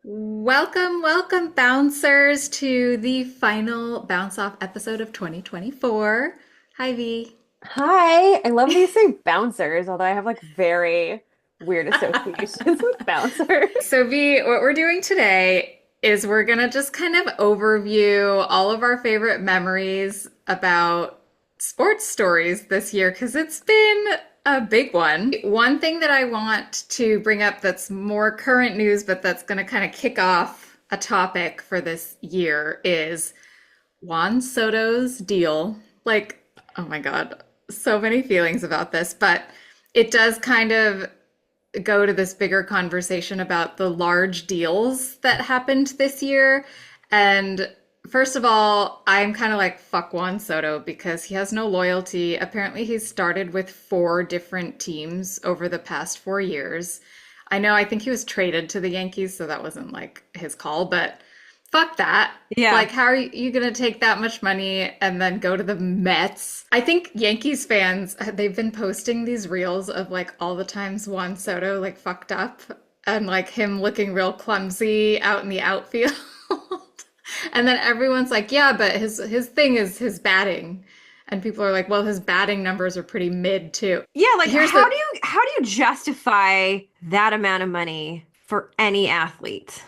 Welcome, welcome, bouncers, to the final bounce off episode of 2024. Hi, V. Hi, I love that you say bouncers, although I have like very weird associations with bouncers. So, V, what we're doing today is we're going to just kind of overview all of our favorite memories about sports stories this year because it's been a big one. One thing that I want to bring up that's more current news, but that's going to kind of kick off a topic for this year is Juan Soto's deal. Like, oh my God, so many feelings about this, but it does kind of go to this bigger conversation about the large deals that happened this year. And first of all, I'm kind of like, fuck Juan Soto because he has no loyalty. Apparently, he's started with four different teams over the past 4 years. I know, I think he was traded to the Yankees, so that wasn't like his call, but fuck that. Yeah. Like, how are you going to take that much money and then go to the Mets? I think Yankees fans, they've been posting these reels of like all the times Juan Soto like fucked up and like him looking real clumsy out in the outfield. And then everyone's like, yeah, but his thing is his batting. And people are like, well, his batting numbers are pretty mid too. Yeah, like Here's the how do you justify that amount of money for any athlete?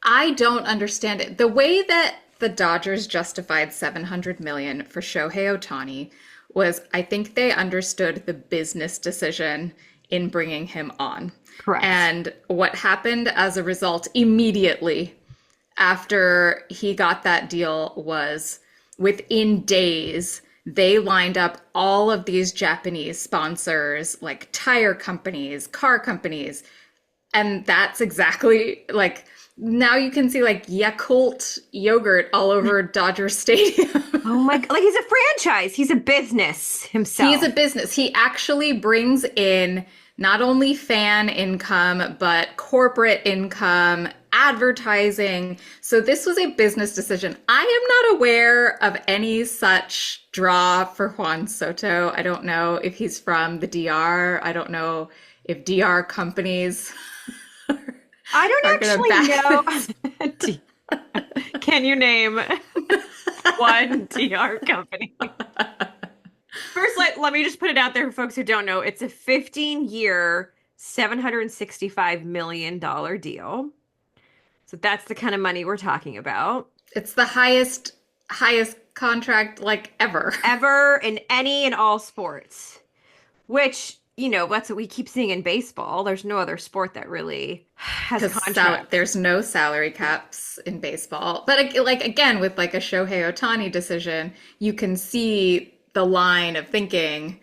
I don't understand it. The way that the Dodgers justified 700 million for Shohei Ohtani was I think they understood the business decision in bringing him on. Correct. And what happened as a result immediately after he got that deal was within days they lined up all of these Japanese sponsors like tire companies, car companies, and that's exactly like now you can see like Yakult yogurt all over Dodger Stadium. Oh my, like he's a franchise. He's a business He's a himself. business. He actually brings in not only fan income, but corporate income, advertising. So this was a business decision. I am not aware of any such draw for Juan Soto. I don't know if he's from the DR. I don't know if DR companies I don't are going to back actually know. Can you name one DR company? First, let me just put it out there for folks who don't know. It's a 15-year, $765 million deal. So that's the kind of money we're talking about. It's the highest contract like ever. Ever in any and all sports, which, that's what we keep seeing in baseball. There's no other sport that really has Because contracts. there's no salary caps in baseball. But like again, with like a Shohei Ohtani decision, you can see the line of thinking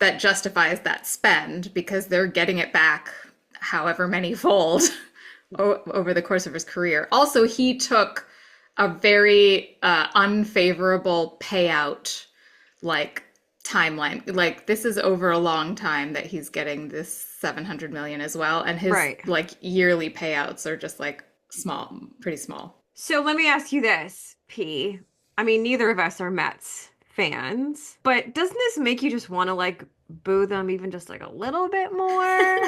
that justifies that spend because they're getting it back however many fold over the course of his career. Also, he took a very unfavorable payout like timeline. Like this is over a long time that he's getting this 700 million as well, and his Right. like yearly payouts are just like small, pretty small. So let me ask you this, P. I mean, neither of us are Mets fans, but doesn't this make you just want to like boo them even just like a little bit more?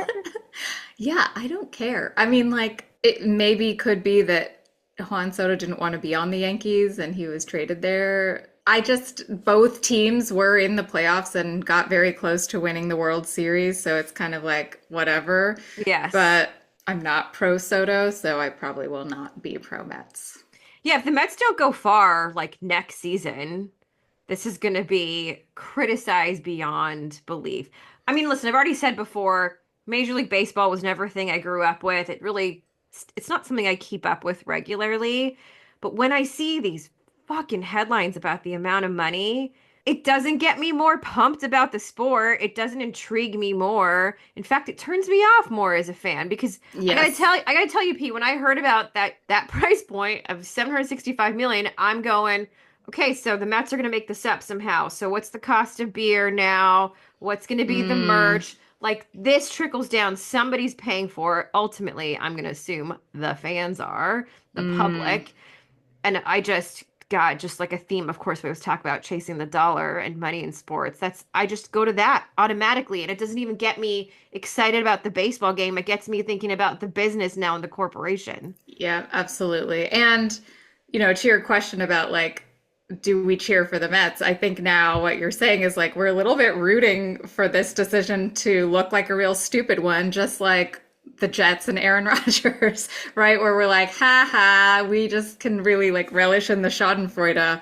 Yeah, I don't care. I mean, like it maybe could be that Juan Soto didn't want to be on the Yankees and he was traded there. I just both teams were in the playoffs and got very close to winning the World Series, so it's kind of like whatever. Yes. But I'm not pro Soto, so I probably will not be pro Mets. Yeah, if the Mets don't go far like next season, this is going to be criticized beyond belief. I mean, listen, I've already said before, Major League Baseball was never a thing I grew up with. It's not something I keep up with regularly. But when I see these fucking headlines about the amount of money, it doesn't get me more pumped about the sport. It doesn't intrigue me more. In fact, it turns me off more as a fan because Yes. I gotta tell you, Pete, when I heard about that price point of 765 million, I'm going, okay, so the Mets are gonna make this up somehow. So what's the cost of beer now? What's gonna be the Mm, merch? Like this trickles down. Somebody's paying for it. Ultimately, I'm gonna assume the fans are, the mm. public. And I just God, just like a theme, of course, we always talk about chasing the dollar and money in sports. I just go to that automatically. And it doesn't even get me excited about the baseball game. It gets me thinking about the business now and the corporation. Yeah, absolutely. And, to your question about like, do we cheer for the Mets? I think now what you're saying is like we're a little bit rooting for this decision to look like a real stupid one, just like the Jets and Aaron Rodgers, right? Where we're like, ha ha, we just can really like relish in the Schadenfreude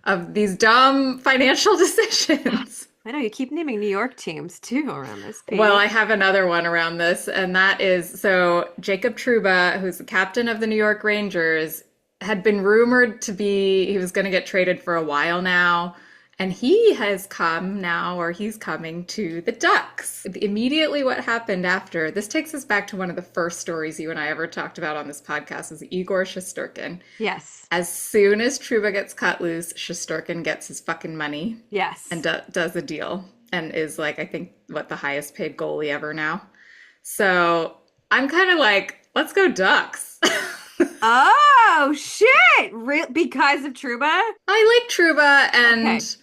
of these dumb financial decisions. I know you keep naming New York teams too around this Well, page. I have another one around this, and that is so Jacob Trouba, who's the captain of the New York Rangers, had been rumored to be, he was going to get traded for a while now. And he has come now, or he's coming to the Ducks. Immediately, what happened after this takes us back to one of the first stories you and I ever talked about on this podcast is Igor Shesterkin. Yes. As soon as Trouba gets cut loose, Shesterkin gets his fucking money Yes. and does a deal and is like, I think, what the highest paid goalie ever now. So I'm kind of like, let's go Ducks. Oh shit! Because of Truba? I like Trouba, Okay. and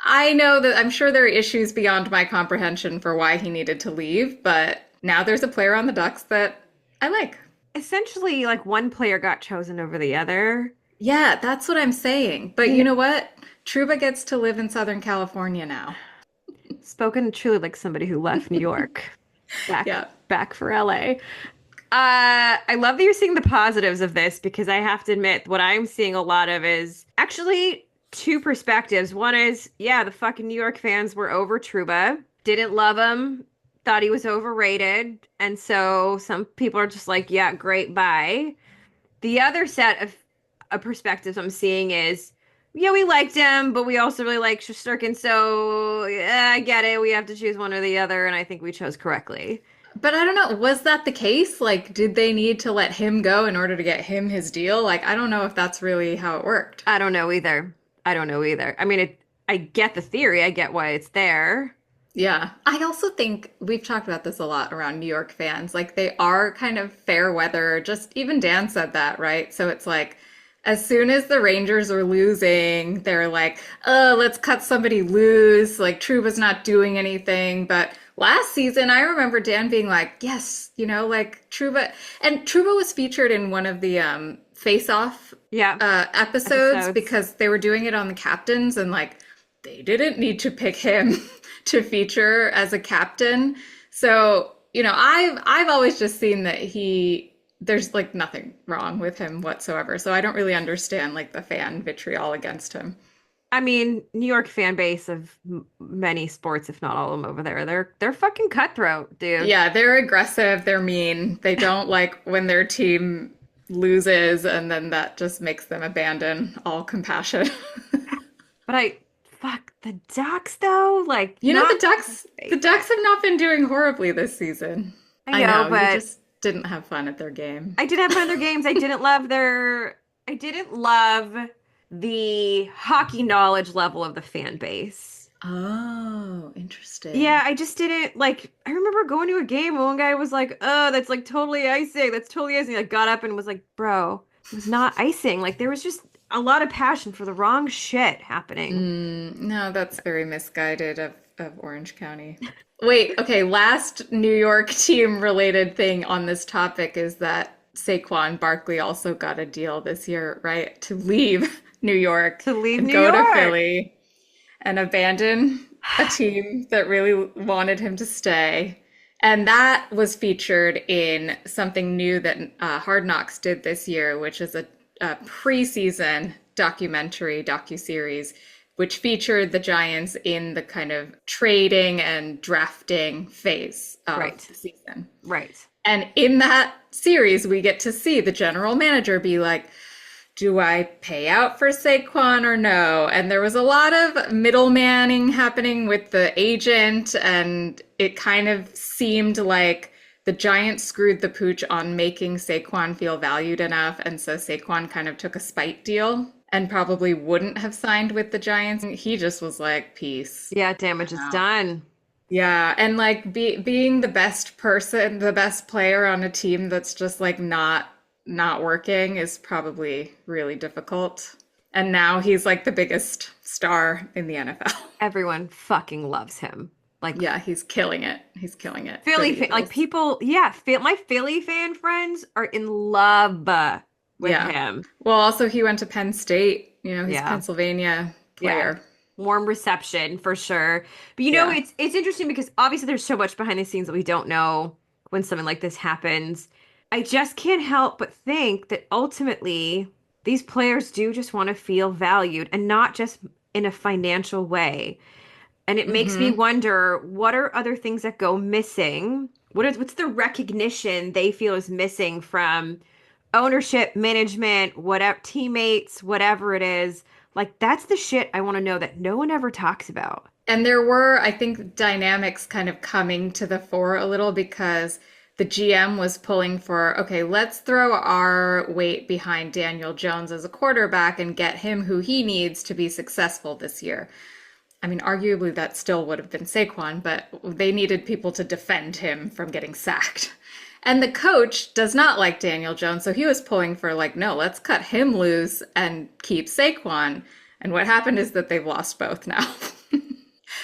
I know that I'm sure there are issues beyond my comprehension for why he needed to leave, but now there's a player on the Ducks that I like. Essentially, like one player got chosen over the other. Yeah, that's what I'm saying. But You you know, know what? Trouba gets to live in Southern California now. spoken truly like somebody who left New York, back Yeah. back for LA. I love that you're seeing the positives of this because I have to admit, what I'm seeing a lot of is actually two perspectives. One is, yeah, the fucking New York fans were over Truba, didn't love him, thought he was overrated, and so some people are just like, yeah, great, bye. The other set of perspectives I'm seeing is, yeah, we liked him, but we also really like Shesterkin, so yeah, I get it. We have to choose one or the other, and I think we chose correctly. But I don't know, was that the case? Like, did they need to let him go in order to get him his deal? Like, I don't know if that's really how it worked. I don't know either. I don't know either. I mean, I get the theory. I get why it's there. Yeah. I also think we've talked about this a lot around New York fans. Like, they are kind of fair weather. Just even Dan said that, right? So it's like, as soon as the Rangers are losing, they're like, oh, let's cut somebody loose. Like, Trouba's not doing anything. But last season, I remember Dan being like, yes, like Trouba. And Trouba was featured in one of the Face Off Yeah. episodes Episodes. because they were doing it on the captains and like they didn't need to pick him to feature as a captain. So, I've always just seen that there's like nothing wrong with him whatsoever. So I don't really understand like the fan vitriol against him. I mean, New York fan base of many sports, if not all of them over there, they're fucking cutthroat, dude. Yeah, they're aggressive, they're mean. They don't like when their team loses and then that just makes them abandon all compassion. But fuck the Ducks though, like The not Ducks, the Ducks have not been doing horribly this season. I I know, know, you but just didn't have fun at their game. I did have fun in their games. I didn't love the hockey knowledge level of the fan base. Oh, Yeah, interesting. I just didn't like. I remember going to a game and one guy was like, "Oh, that's like totally icing. That's totally icing." Like, got up and was like, "Bro, it was not icing. Like, there was just a lot of passion for the wrong shit happening." No, that's very misguided of Orange County. Wait, okay, last New York team related thing on this topic is that Saquon Barkley also got a deal this year, right? To leave New York To leave and New go to York. Philly and abandon a team that really wanted him to stay. And that was featured in something new that Hard Knocks did this year, which is a preseason docuseries, which featured the Giants in the kind of trading and drafting phase of Right. the season. Right. And in that series, we get to see the general manager be like, do I pay out for Saquon or no? And there was a lot of middlemaning happening with the agent, and it kind of seemed like the Giants screwed the pooch on making Saquon feel valued enough. And so Saquon kind of took a spite deal and probably wouldn't have signed with the Giants. He just was like, peace. Yeah, damage I'm is out. done. Yeah, and like being the best person, the best player on a team that's just like not working is probably really difficult. And now he's like the biggest star in the NFL. Everyone fucking loves him. Like Yeah, he's killing it. He's killing it for Philly, the like Eagles. people, yeah, my Philly fan friends are in love with Yeah. him. Well, also he went to Penn State. He's a Yeah, Pennsylvania yeah, player. warm reception for sure. But you know, Yeah. it's interesting because obviously there's so much behind the scenes that we don't know when something like this happens. I just can't help but think that ultimately these players do just want to feel valued and not just in a financial way. And it makes me Hmm. wonder, what are other things that go missing? What's the recognition they feel is missing from ownership, management, whatever, teammates, whatever it is? Like that's the shit I want to know that no one ever talks about. And there were, I think, dynamics kind of coming to the fore a little because the GM was pulling for, okay, let's throw our weight behind Daniel Jones as a quarterback and get him who he needs to be successful this year. I mean, arguably that still would have been Saquon, but they needed people to defend him from getting sacked. And the coach does not like Daniel Jones, so he was pulling for like, no, let's cut him loose and keep Saquon. And what happened is that they've lost both now.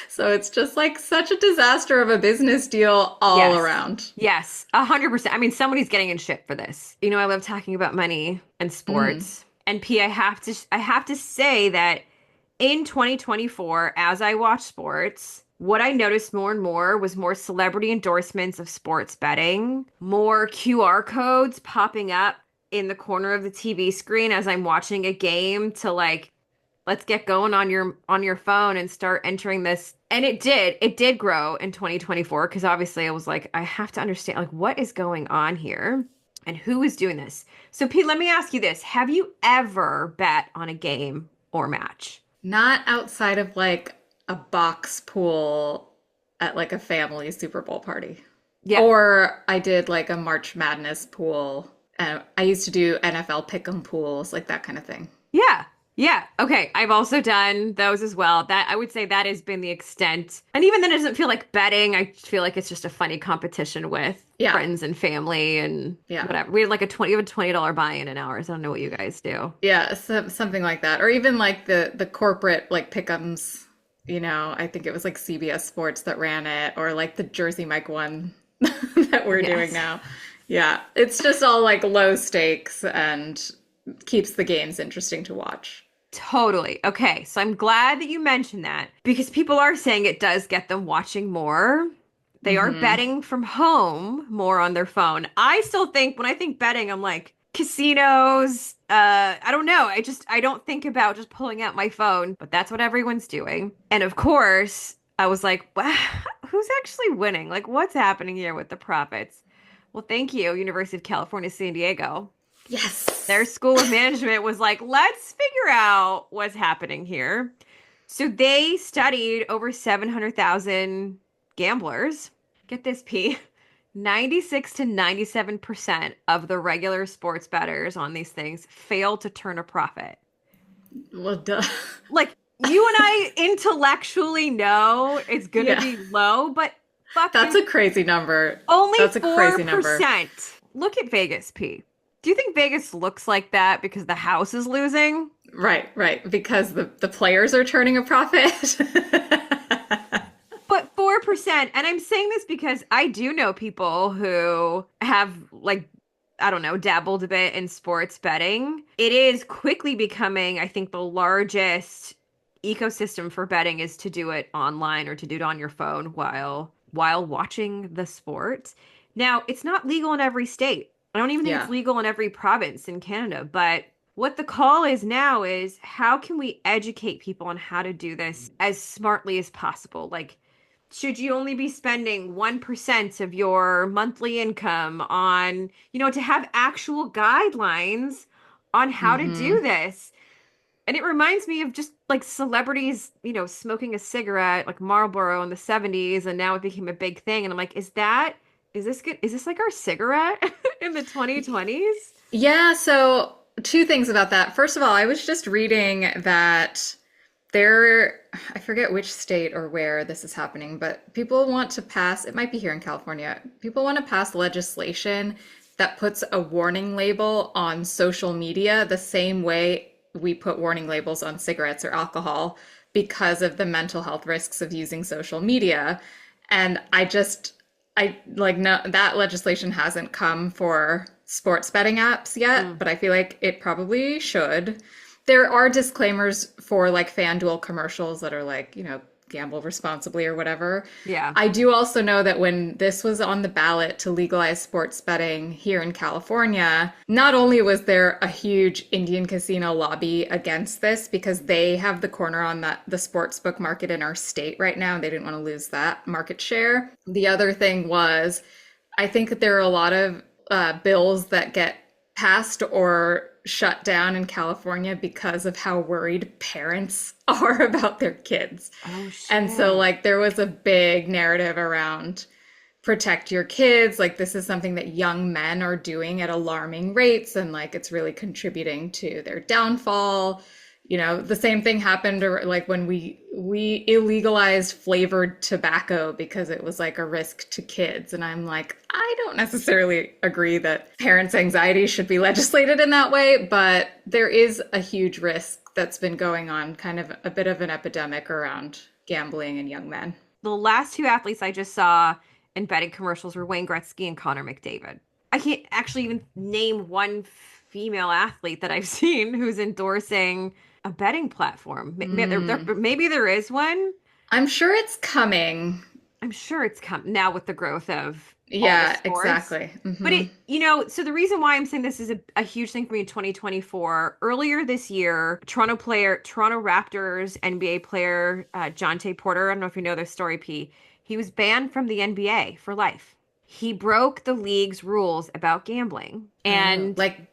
So it's just like such a disaster of a business deal all Yes. around. Yes, 100%. I mean, somebody's getting in shit for this. You know, I love talking about money and Mm. sports. And P, I have to say that in 2024, as I watch sports, what I noticed more and more was more celebrity endorsements of sports betting, more QR codes popping up in the corner of the TV screen as I'm watching a game to like, let's get going on your phone and start entering this. And it did grow in 2024 because obviously I was like, I have to understand like what is going on here and who is doing this. So Pete, let me ask you this. Have you ever bet on a game or match? Not outside of like a box pool at like a family Super Bowl party. Yeah. Or I did like a March Madness pool. I used to do NFL pick'em pools, like that kind of thing. Yeah. Yeah. Okay. I've also done those as well. That I would say that has been the extent. And even then it doesn't feel like betting. I feel like it's just a funny competition with Yeah, friends and family and yeah, whatever. We had like we have a $20 buy-in in ours. I don't know what you guys do. yeah, something like that. Or even like the corporate like pick'ems. I think it was like CBS Sports that ran it, or like the Jersey Mike one that we're doing Yes. now. Yeah, it's just all like low stakes and keeps the games interesting to watch. Totally. Okay. So I'm glad that you mentioned that because people are saying it does get them watching more. They are Hmm. betting from home more on their phone. I still think when I think betting, I'm like casinos. I don't know. I don't think about just pulling out my phone, but that's what everyone's doing. And of course, I was like, wow, who's actually winning? Like, what's happening here with the profits? Well, thank you, University of California, San Diego. Their Yes. school of management was like, let's figure out what's happening here. So they studied over 700,000 gamblers. Get this, P. 96 to 97% of the regular sports bettors on these things fail to turn a profit. Well, duh. Like, you and I intellectually know it's going to Yeah. be low, but That's fucking a crazy number. only That's a crazy number. 4%. Look at Vegas, P. Do you think Vegas looks like that because the house is losing? Right, right. Because the players are turning a profit. But 4%, and I'm saying this because I do know people who have, like, I don't know, dabbled a bit in sports betting. It is quickly becoming, I think, the largest ecosystem for betting is to do it online or to do it on your phone while watching the sport. Now, it's not legal in every state. I don't even think it's Yeah. legal in every province in Canada, but what the call is now is how can we educate people on how to do this as smartly as possible? Like, should you only be spending 1% of your monthly income on, to have actual guidelines on how to do Hmm. this? And it reminds me of just like celebrities, smoking a cigarette like Marlboro in the 70s, and now it became a big thing. And I'm like, is this good? Is this like our cigarette in the 2020s? Yeah, so two things about that. First of all, I was just reading that I forget which state or where this is happening, but people want to pass, it might be here in California, people want to pass legislation that puts a warning label on social media the same way we put warning labels on cigarettes or alcohol because of the mental health risks of using social media. And I like no that legislation hasn't come for sports betting apps yet, Mm, but I feel like it probably should. There are disclaimers for like FanDuel commercials that are like, gamble responsibly or whatever. yeah. I do also know that when this was on the ballot to legalize sports betting here in California, not only was there a huge Indian casino lobby against this because they have the corner on the sports book market in our state right now, and they didn't want to lose that market share. The other thing was, I think that there are a lot of bills that get passed or shut down in California because of how worried parents are about their kids. Oh, And so, shit. like, there was a big narrative around protect your kids. Like, this is something that young men are doing at alarming rates, and like, it's really contributing to their downfall. The same thing happened like when we illegalized flavored tobacco because it was like a risk to kids. And I'm like, I don't necessarily agree that parents' anxiety should be legislated in that way, but there is a huge risk that's been going on, kind of a bit of an epidemic around gambling and young men. The last two athletes I just saw in betting commercials were Wayne Gretzky and Connor McDavid. I can't actually even name one female athlete that I've seen who's endorsing a betting platform. Maybe there is one. I'm sure it's coming. I'm sure it's come now with the growth of all the Yeah, sports. exactly. But so the reason why I'm saying this is a huge thing for me in 2024, earlier this year, Toronto Raptors NBA player, Jonte Porter, I don't know if you know this story, P. He was banned from the NBA for life. He broke the league's rules about gambling. Oh, And like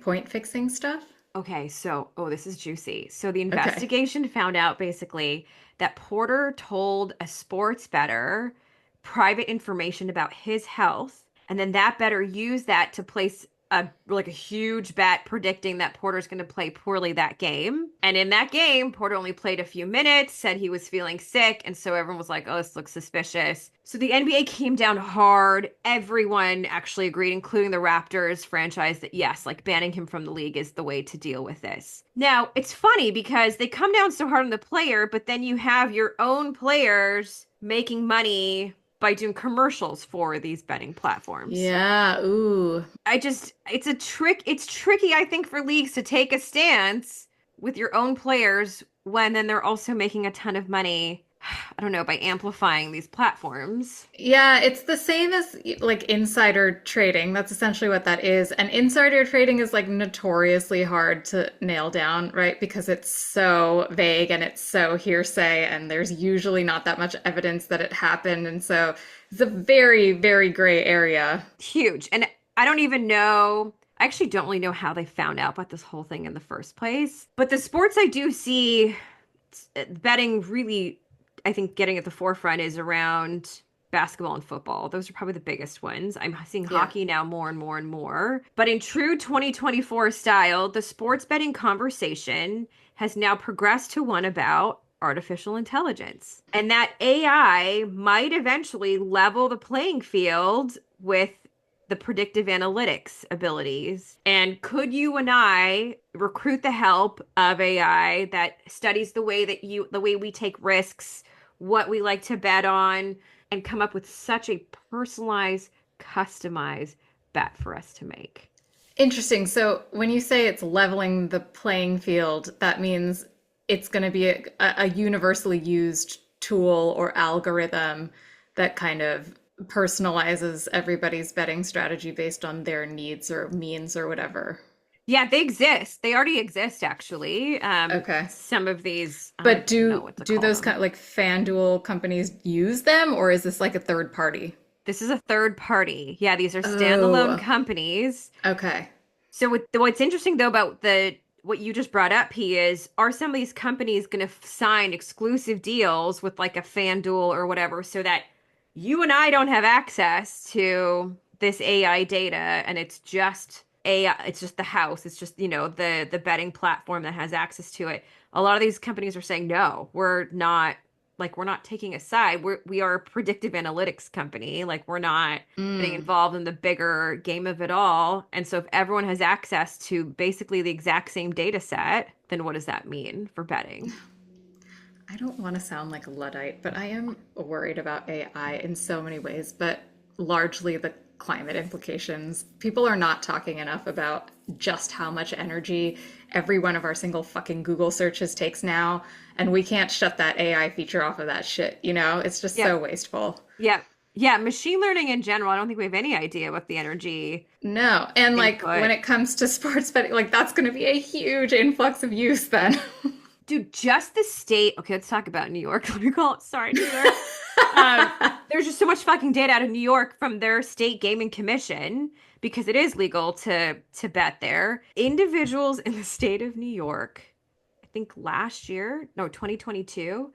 point fixing stuff? okay, so, oh, this is juicy. So the Okay. investigation found out basically that Porter told a sports bettor private information about his health, and then that bettor used that to place a huge bet predicting that Porter's going to play poorly that game. And in that game, Porter only played a few minutes, said he was feeling sick, and so everyone was like, "Oh, this looks suspicious." So the NBA came down hard. Everyone actually agreed, including the Raptors franchise, that yes, like banning him from the league is the way to deal with this. Now, it's funny because they come down so hard on the player, but then you have your own players making money by doing commercials for these betting platforms. Yeah, ooh. It's tricky, I think, for leagues to take a stance with your own players when then they're also making a ton of money, I don't know, by amplifying these platforms. Yeah, it's the same as like insider trading. That's essentially what that is. And insider trading is like notoriously hard to nail down, right? Because it's so vague and it's so hearsay, and there's usually not that much evidence that it happened. And so it's a very, very gray area. Huge. And I actually don't really know how they found out about this whole thing in the first place. But the sports I do see betting really, I think, getting at the forefront is around basketball and football. Those are probably the biggest ones. I'm seeing Yeah. hockey now more and more and more. But in true 2024 style, the sports betting conversation has now progressed to one about artificial intelligence. And that AI might eventually level the playing field with the predictive analytics abilities. And could you and I recruit the help of AI that studies the way we take risks, what we like to bet on, and come up with such a personalized, customized bet for us to make? Interesting. So when you say it's leveling the playing field, that means it's going to be a universally used tool or algorithm that kind of personalizes everybody's betting strategy based on their needs or means or whatever. Yeah, they exist. They already exist, actually. Okay. Some of these, I don't But even know do what to do call those them. kind of like FanDuel companies use them, or is this like a third party? This is a third party. Yeah, these are standalone Oh, companies. okay. So what's interesting though about the what you just brought up, P, is are some of these companies going to sign exclusive deals with like a FanDuel or whatever so that you and I don't have access to this AI data and it's just AI, it's just the house, it's just, the betting platform that has access to it. A lot of these companies are saying no, we're not like we're not taking a side. We are a predictive analytics company. Like we're not getting Mm. involved in the bigger game of it all. And so if everyone has access to basically the exact same data set, then what does that mean for betting? I don't want to sound like a Luddite, but I am worried about AI in so many ways, but largely the climate implications. People are not talking enough about just how much energy every one of our single fucking Google searches takes now, and we can't shut that AI feature off of that shit, you know? It's just Yep. so wasteful. Yep. Yeah, machine learning in general, I don't think we have any idea what the energy No, and like when input. it comes to sports betting, like that's going to be a huge influx of use then. Dude, just the state. Okay, let's talk about New York. Let me call it. Sorry, New York. There's just so much fucking data out of New York from their state gaming commission because it is legal to bet there. Individuals in the state of New York, I think last year, no, 2022,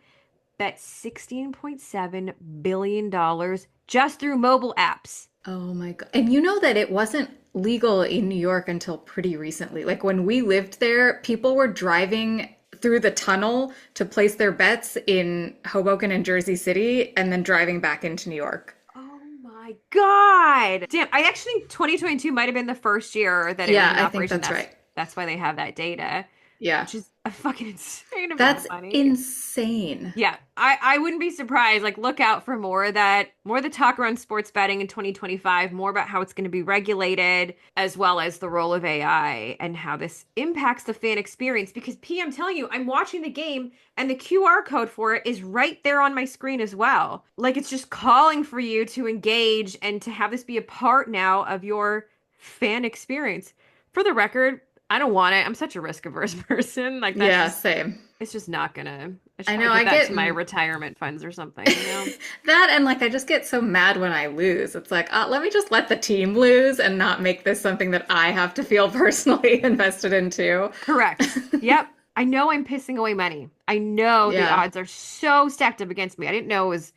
bet $16.7 billion just through mobile apps. Oh my God. And you know that it wasn't legal in New York until pretty recently. Like when we lived there, people were driving through the tunnel to place their bets in Hoboken and Jersey City and then driving back into New York. Oh my God. Damn, I actually think 2022 might have been the first year that it was Yeah, in I think operation. that's That's right. that's why they have that data, Yeah. which is a fucking insane amount of That's money. insane. Yeah, I wouldn't be surprised. Like, look out for more of that, more of the talk around sports betting in 2025, more about how it's going to be regulated, as well as the role of AI and how this impacts the fan experience. Because P, I'm telling you, I'm watching the game and the QR code for it is right there on my screen as well. Like, it's just calling for you to engage and to have this be a part now of your fan experience. For the record, I don't want it. I'm such a risk averse person. Like, that's Yeah, just same. it's just not gonna. I should I probably know put I that get to my retirement funds or something, you know? that, and like I just get so mad when I lose. It's like, let me just let the team lose and not make this something that I have to feel personally invested in too. Correct. Yep. I know I'm pissing away money. I know the Yeah. odds are so stacked up against me. I didn't know it was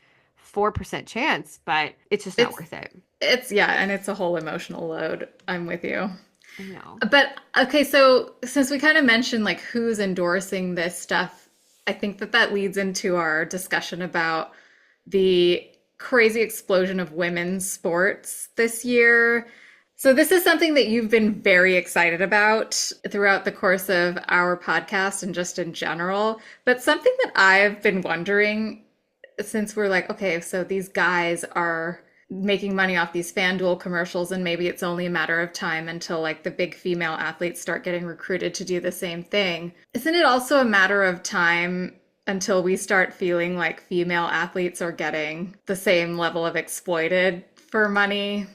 4% chance, but it's just not It's worth it. yeah, and it's a whole emotional load. I'm with you. I know. But okay, so since we kind of mentioned like who's endorsing this stuff, I think that that leads into our discussion about the crazy explosion of women's sports this year. So this is something that you've been very excited about throughout the course of our podcast and just in general, but something that I've been wondering since we're like, okay, so these guys are making money off these FanDuel commercials, and maybe it's only a matter of time until like the big female athletes start getting recruited to do the same thing. Isn't it also a matter of time until we start feeling like female athletes are getting the same level of exploited for money?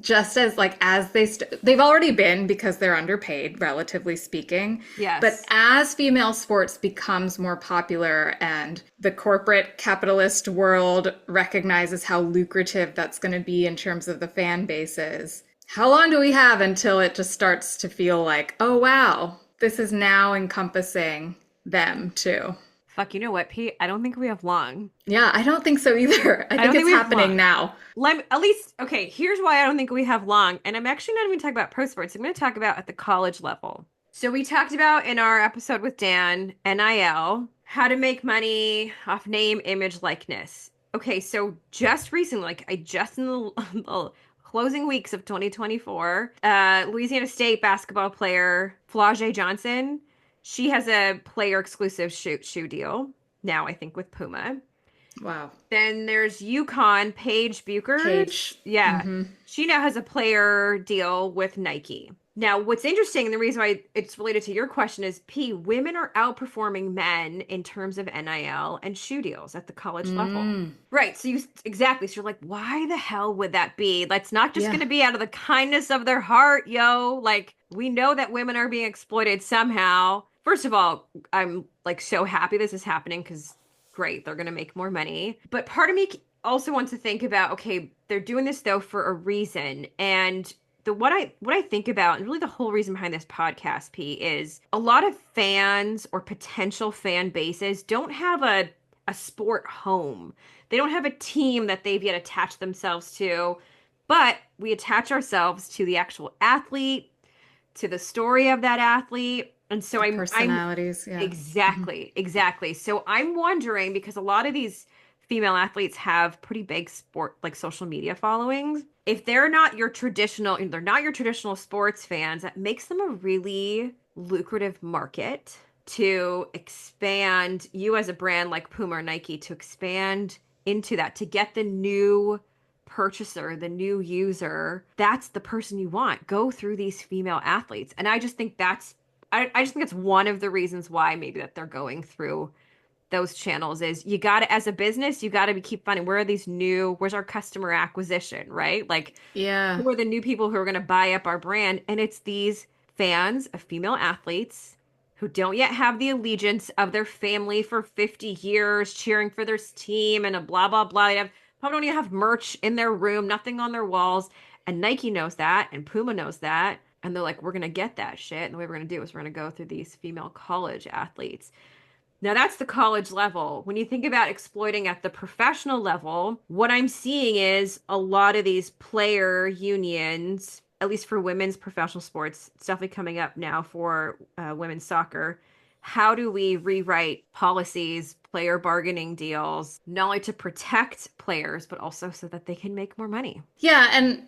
Just as like as they've already been because they're underpaid relatively speaking, but Yes. as female sports becomes more popular and the corporate capitalist world recognizes how lucrative that's going to be in terms of the fan bases, how long do we have until it just starts to feel like, oh wow, this is now encompassing them too? Fuck, you know what, Pete? I don't think we have long. Yeah, I don't think so either. I I think don't think it's we have happening long. now. Let me, at least, okay, here's why I don't think we have long. And I'm actually not even talking about pro sports. I'm going to talk about at the college level. So we talked about in our episode with Dan, NIL, how to make money off name, image, likeness. Okay, so just recently, like I just in the, the closing weeks of 2024, Louisiana State basketball player Flau'jae Johnson, she has a player exclusive shoe deal now, I think with Puma. Wow. Then there's Yukon Paige Buchers. Page. Yeah. Hmm. She now has a player deal with Nike. Now, what's interesting, and the reason why it's related to your question is P, women are outperforming men in terms of NIL and shoe deals at the college level. Mm. Right. So you exactly. So you're like, why the hell would that be? That's not just Yeah. going to be out of the kindness of their heart, yo. Like, we know that women are being exploited somehow. First of all, I'm like so happy this is happening because great, they're going to make more money. But part of me also wants to think about, okay, they're doing this though for a reason. And the what I think about, and really the whole reason behind this podcast, P, is a lot of fans or potential fan bases don't have a sport home. They don't have a team that they've yet attached themselves to, but we attach ourselves to the actual athlete, to the story of that athlete. And so The I'm personalities, yeah. Mhm. exactly, exactly. So I'm wondering because a lot of these female athletes have pretty big sport like social media followings. If they're not your traditional sports fans, that makes them a really lucrative market to expand you as a brand like Puma or Nike to expand into that to get the new purchaser, the new user. That's the person you want. Go through these female athletes. And I just think I just think it's one of the reasons why maybe that they're going through those channels is you got to, as a business, you got to keep finding where's our customer acquisition, right? Like, Yeah. who are the new people who are going to buy up our brand? And it's these fans of female athletes who don't yet have the allegiance of their family for 50 years cheering for their team and a blah, blah, blah. They probably don't even have merch in their room, nothing on their walls. And Nike knows that, and Puma knows that. And they're like, we're going to get that shit. And the way we're going to do is we're going to go through these female college athletes. Now, that's the college level. When you think about exploiting at the professional level, what I'm seeing is a lot of these player unions, at least for women's professional sports, it's definitely coming up now for women's soccer. How do we rewrite policies, player bargaining deals, not only to protect players, but also so that they can make more money? Yeah, and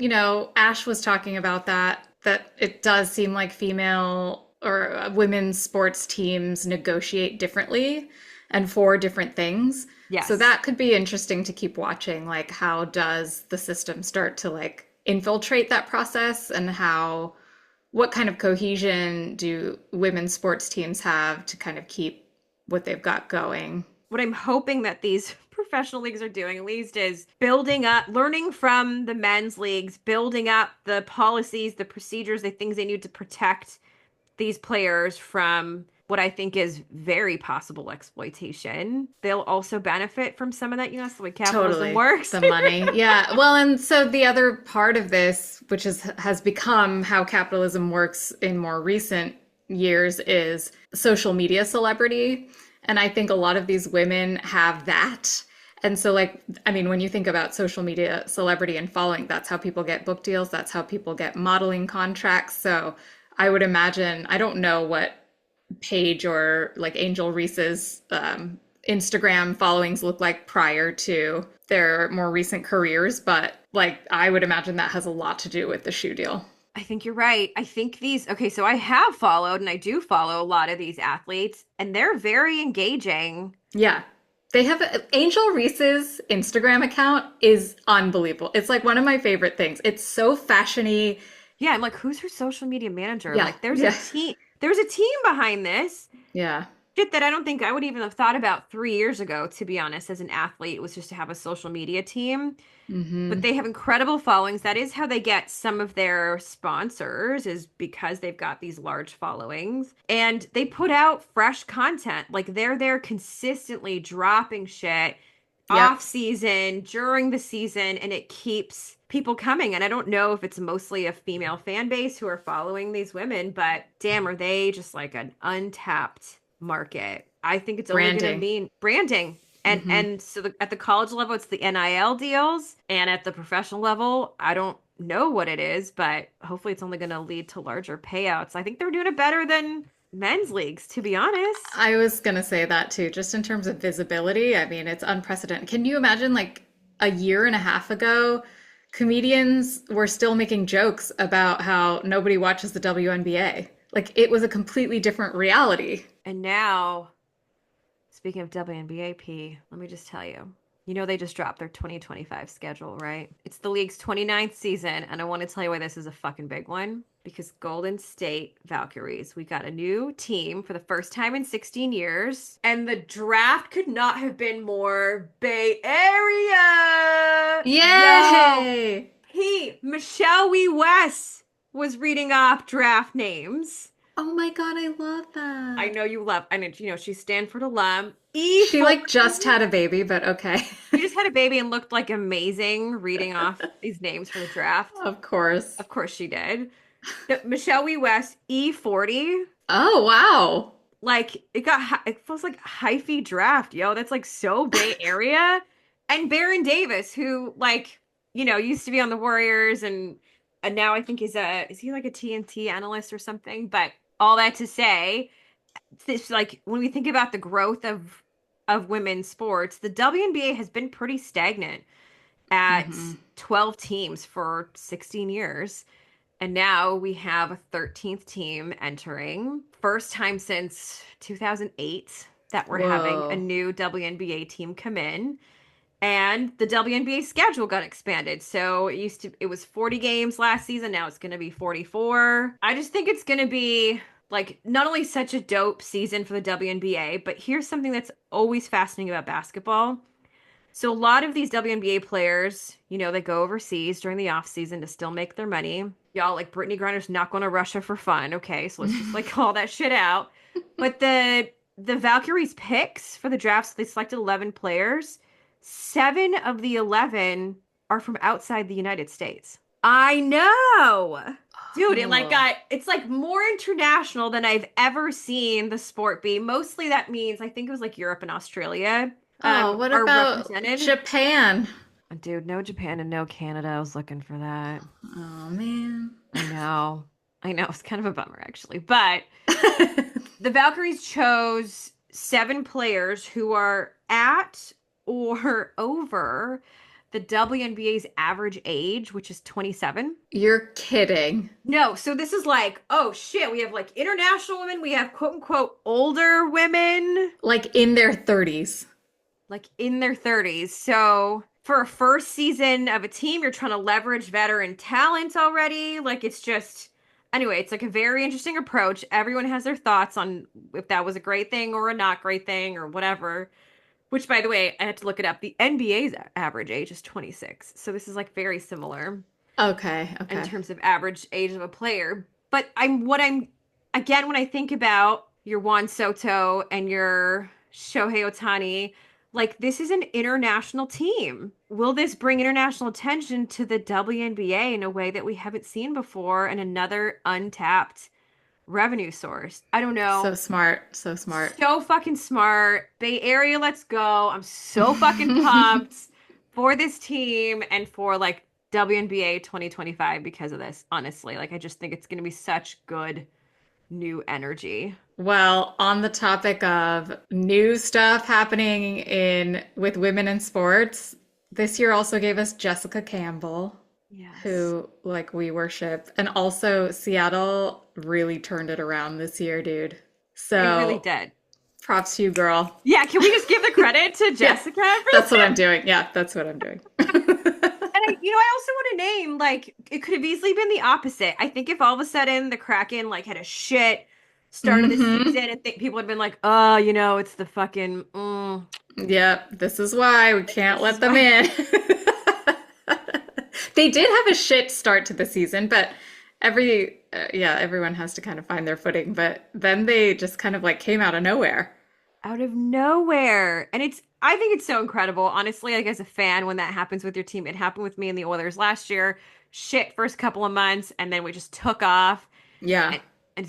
Ash was talking about that it does seem like female or women's sports teams negotiate differently and for different things. So Yes. that could be interesting to keep watching, like how does the system start to like infiltrate that process, and how what kind of cohesion do women's sports teams have to kind of keep what they've got going. What I'm hoping that these professional leagues are doing at least is building up, learning from the men's leagues, building up the policies, the procedures, the things they need to protect these players from what I think is very possible exploitation. They'll also benefit from some of that, that's the way capitalism Totally. works. The money. Yeah. Well, and so the other part of this, which has become how capitalism works in more recent years, is social media celebrity. And I think a lot of these women have that. And so, like, I mean, when you think about social media celebrity and following, that's how people get book deals, that's how people get modeling contracts. So I would imagine, I don't know what Paige or like Angel Reese's Instagram followings look like prior to their more recent careers, but like I would imagine that has a lot to do with the shoe deal. I think you're right. I think okay, so I have followed and I do follow a lot of these athletes, and they're very engaging. Yeah. They have Angel Reese's Instagram account is unbelievable. It's like one of my favorite things. It's so fashiony. Yeah, I'm like, who's her social media manager? Yeah. Like, there's a Yeah. team. There's a team behind this. Yeah. Shit that I don't think I would even have thought about 3 years ago, to be honest, as an athlete, was just to have a social media team. But Hmm. they have incredible followings. That is how they get some of their sponsors, is because they've got these large followings. And they put out fresh content. Like they're there consistently dropping shit off Yep. season, during the season, and it keeps people coming. And I don't know if it's mostly a female fan base who are following these women, but damn, are they just like an untapped market? I think it's only going to Branding. mean branding. Hmm. And so at the college level, it's the NIL deals, and at the professional level, I don't know what it is, but hopefully it's only going to lead to larger payouts. I think they're doing it better than men's leagues, to be honest. I was gonna say that too, just in terms of visibility. I mean, it's unprecedented. Can you imagine like a year and a half ago, comedians were still making jokes about how nobody watches the WNBA? Like it was a completely different reality. And now, speaking of WNBAP, let me just tell you. You know they just dropped their 2025 schedule, right? It's the league's 29th season, and I want to tell you why this is a fucking big one. Because Golden State Valkyries, we got a new team for the first time in 16 years, and the draft could not have been more Bay Area. Yo, Yay! Michelle Wee West was reading off draft names. Oh my God, I love I that. know you love, I know, she's Stanford alum. She like E40. just had a baby, but okay. She just had a baby and looked like amazing reading off these names for the draft. Of course. Of course she did. Michelle Wee West, E40. Oh, wow. Like it feels like hyphy draft, yo. That's like so Bay Area. And Baron Davis, who like, used to be on the Warriors and now I think is he like a TNT analyst or something, but all that to say, this like when we think about the growth of women's sports, the WNBA has been pretty stagnant at Hmm. 12 teams for 16 years. And now we have a 13th team entering. First time since 2008 that we're having a Whoa. new WNBA team come in. And the WNBA schedule got expanded. So it was 40 games last season. Now it's going to be 44. I just think it's going to be like not only such a dope season for the WNBA, but here's something that's always fascinating about basketball. So a lot of these WNBA players, they go overseas during the off season to still make their money. Y'all, like Brittany Griner's not going to Russia for fun. Okay, so let's just like call that shit out. But the Valkyries picks for the drafts, they selected 11 players. 7 of the 11 are from outside the United States. I know. Dude, Oh. it's like more international than I've ever seen the sport be. Mostly that means I think it was like Europe and Australia Oh, what are about represented. Japan? Dude, no Japan and no Canada. I was looking for that. Oh man. I know. I know. It's kind of a bummer actually. But the Valkyries chose 7 players who are at or over the WNBA's average age, which is 27. You're kidding. No, so this is like, oh shit, we have like international women, we have quote unquote older women, Like in their 30s. like in their 30s. So for a first season of a team, you're trying to leverage veteran talent already. Like it's just, anyway, it's like a very interesting approach. Everyone has their thoughts on if that was a great thing or a not great thing or whatever. Which, by the way, I had to look it up. The NBA's average age is 26. So this is like very similar Okay, in okay. terms of average age of a player. But again, when I think about your Juan Soto and your Shohei Ohtani, like this is an international team. Will this bring international attention to the WNBA in a way that we haven't seen before and another untapped revenue source? I don't So know. smart, so smart. So fucking smart. Bay Area, let's go. I'm so fucking pumped for this team and for like WNBA 2025 because of this, honestly. Like I just think it's going to be such good new energy. Well, on the topic of new stuff happening in with women in sports, this year also gave us Jessica Campbell, Yes. who like we worship, and also Seattle really turned it around this year, dude. They really So did. props to you, girl. Yeah, can we just give the credit to Yeah, Jessica for that's what that? I'm doing. Yeah, that's what I'm doing. And I also want to name like it could have easily been the opposite. I think if all of a sudden the Kraken like had a shit start of the Hmm. season and think people had been like, oh, it's the fucking Yep, this is why we can't this let is them why. in. They did have a shit start to the season, but yeah, everyone has to kind of find their footing. But then they just kind of like came out of nowhere. Out of nowhere. And I think it's so incredible. Honestly, like as a fan, when that happens with your team, it happened with me and the Oilers last year. Shit, first couple of months, and then we just took off. Yeah, And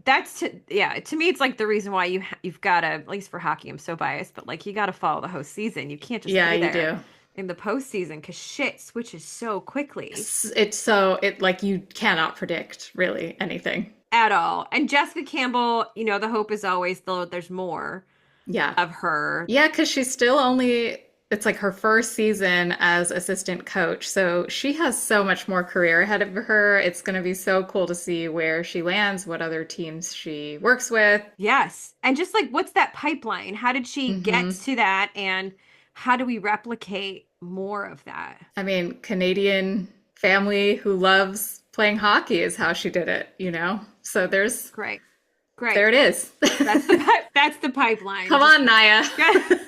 that's yeah, to me, it's like the reason why you've got to, at least for hockey, I'm so biased, but like you got to follow the whole season. You can't just yeah, be you there do. in the postseason because shit switches so quickly It's so it like you cannot predict really anything. at all. And Jessica Campbell, the hope is always though there's more Yeah. of her. Yeah, because she's still only, it's like her first season as assistant coach. So she has so much more career ahead of her. It's going to be so cool to see where she lands, what other teams she works with. Yes. And just like, what's that pipeline? How did she get Hmm. to that? And how do we replicate more of that? I mean, Canadian family who loves playing hockey is how she did it, you know? So Great. there Great. it is. That's the pipeline. Come Just on, Naya. got,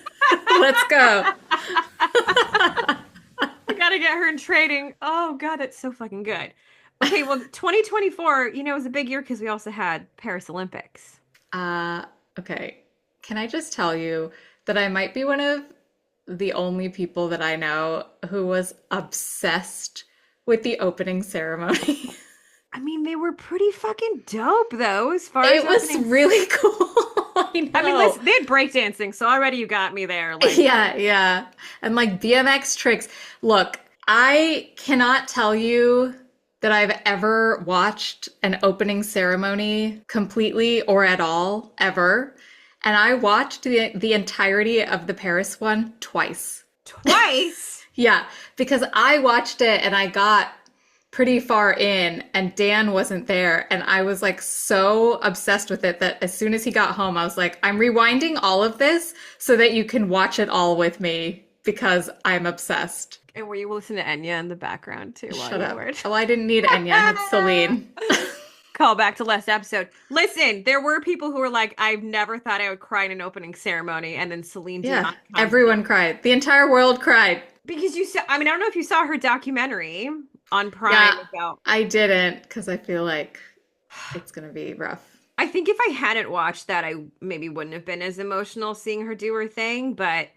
Let's go. gotta get her in trading. Oh God, that's so fucking good. Okay, well, 2024, was a big year because we also had Paris Olympics. Uh, okay. Can I just tell you that I might be one of the only people that I know who was obsessed with the opening ceremony? I mean, they were pretty fucking dope though, as far as It was openings. really cool. I I mean, know. listen, they had breakdancing, so already you got me there. Like, Yeah, yeah. And like BMX tricks. Look, I cannot tell you that I've ever watched an opening ceremony completely or at all, ever. And I watched the entirety of the Paris one twice. Twice? Yeah, because I watched it and I got pretty far in and Dan wasn't there. And I was like so obsessed with it that as soon as he got home, I was like, I'm rewinding all of this so that you can watch it all with me because I'm obsessed. And were you listening to Enya in the background too while Shut you up. were? Oh, I didn't need Enya. I had Celine. Call back to last episode. Listen, there were people who were like, I've never thought I would cry in an opening ceremony, and then Celine Yeah, Dion comes everyone cried. The entire world cried. because you saw. I mean, I don't know if you saw her documentary on Prime Yeah, about. I didn't because I feel like it's going to be rough. I think if I hadn't watched that, I maybe wouldn't have been as emotional seeing her do her thing. But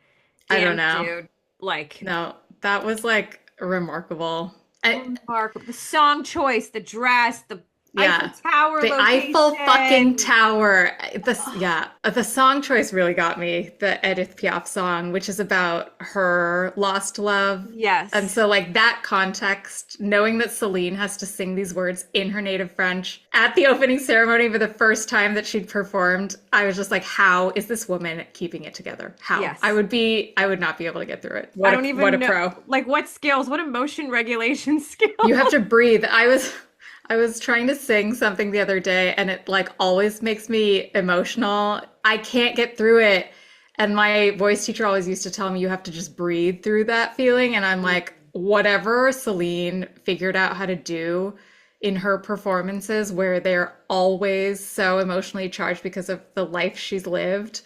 I don't damn, know. dude, like, No, that was like remarkable. remarkable. The song choice, the dress, the Eiffel Yeah. Tower The Eiffel fucking location. Tower. The song choice really got me. The Edith Piaf song, which is about her lost love. And Yes. so like that context, knowing that Celine has to sing these words in her native French at the opening ceremony for the first time that she'd performed, I was just like, how is this woman keeping it together? How? Yes. I would not be able to get through it. I don't even what a know, pro. like, what skills, what emotion regulation You have skills. to breathe. I was trying to sing something the other day and it like always makes me emotional. I can't get through it. And my voice teacher always used to tell me you have to just breathe through that feeling. And I'm like, whatever Celine figured out how to do in her performances where they're always so emotionally charged because of the life she's lived,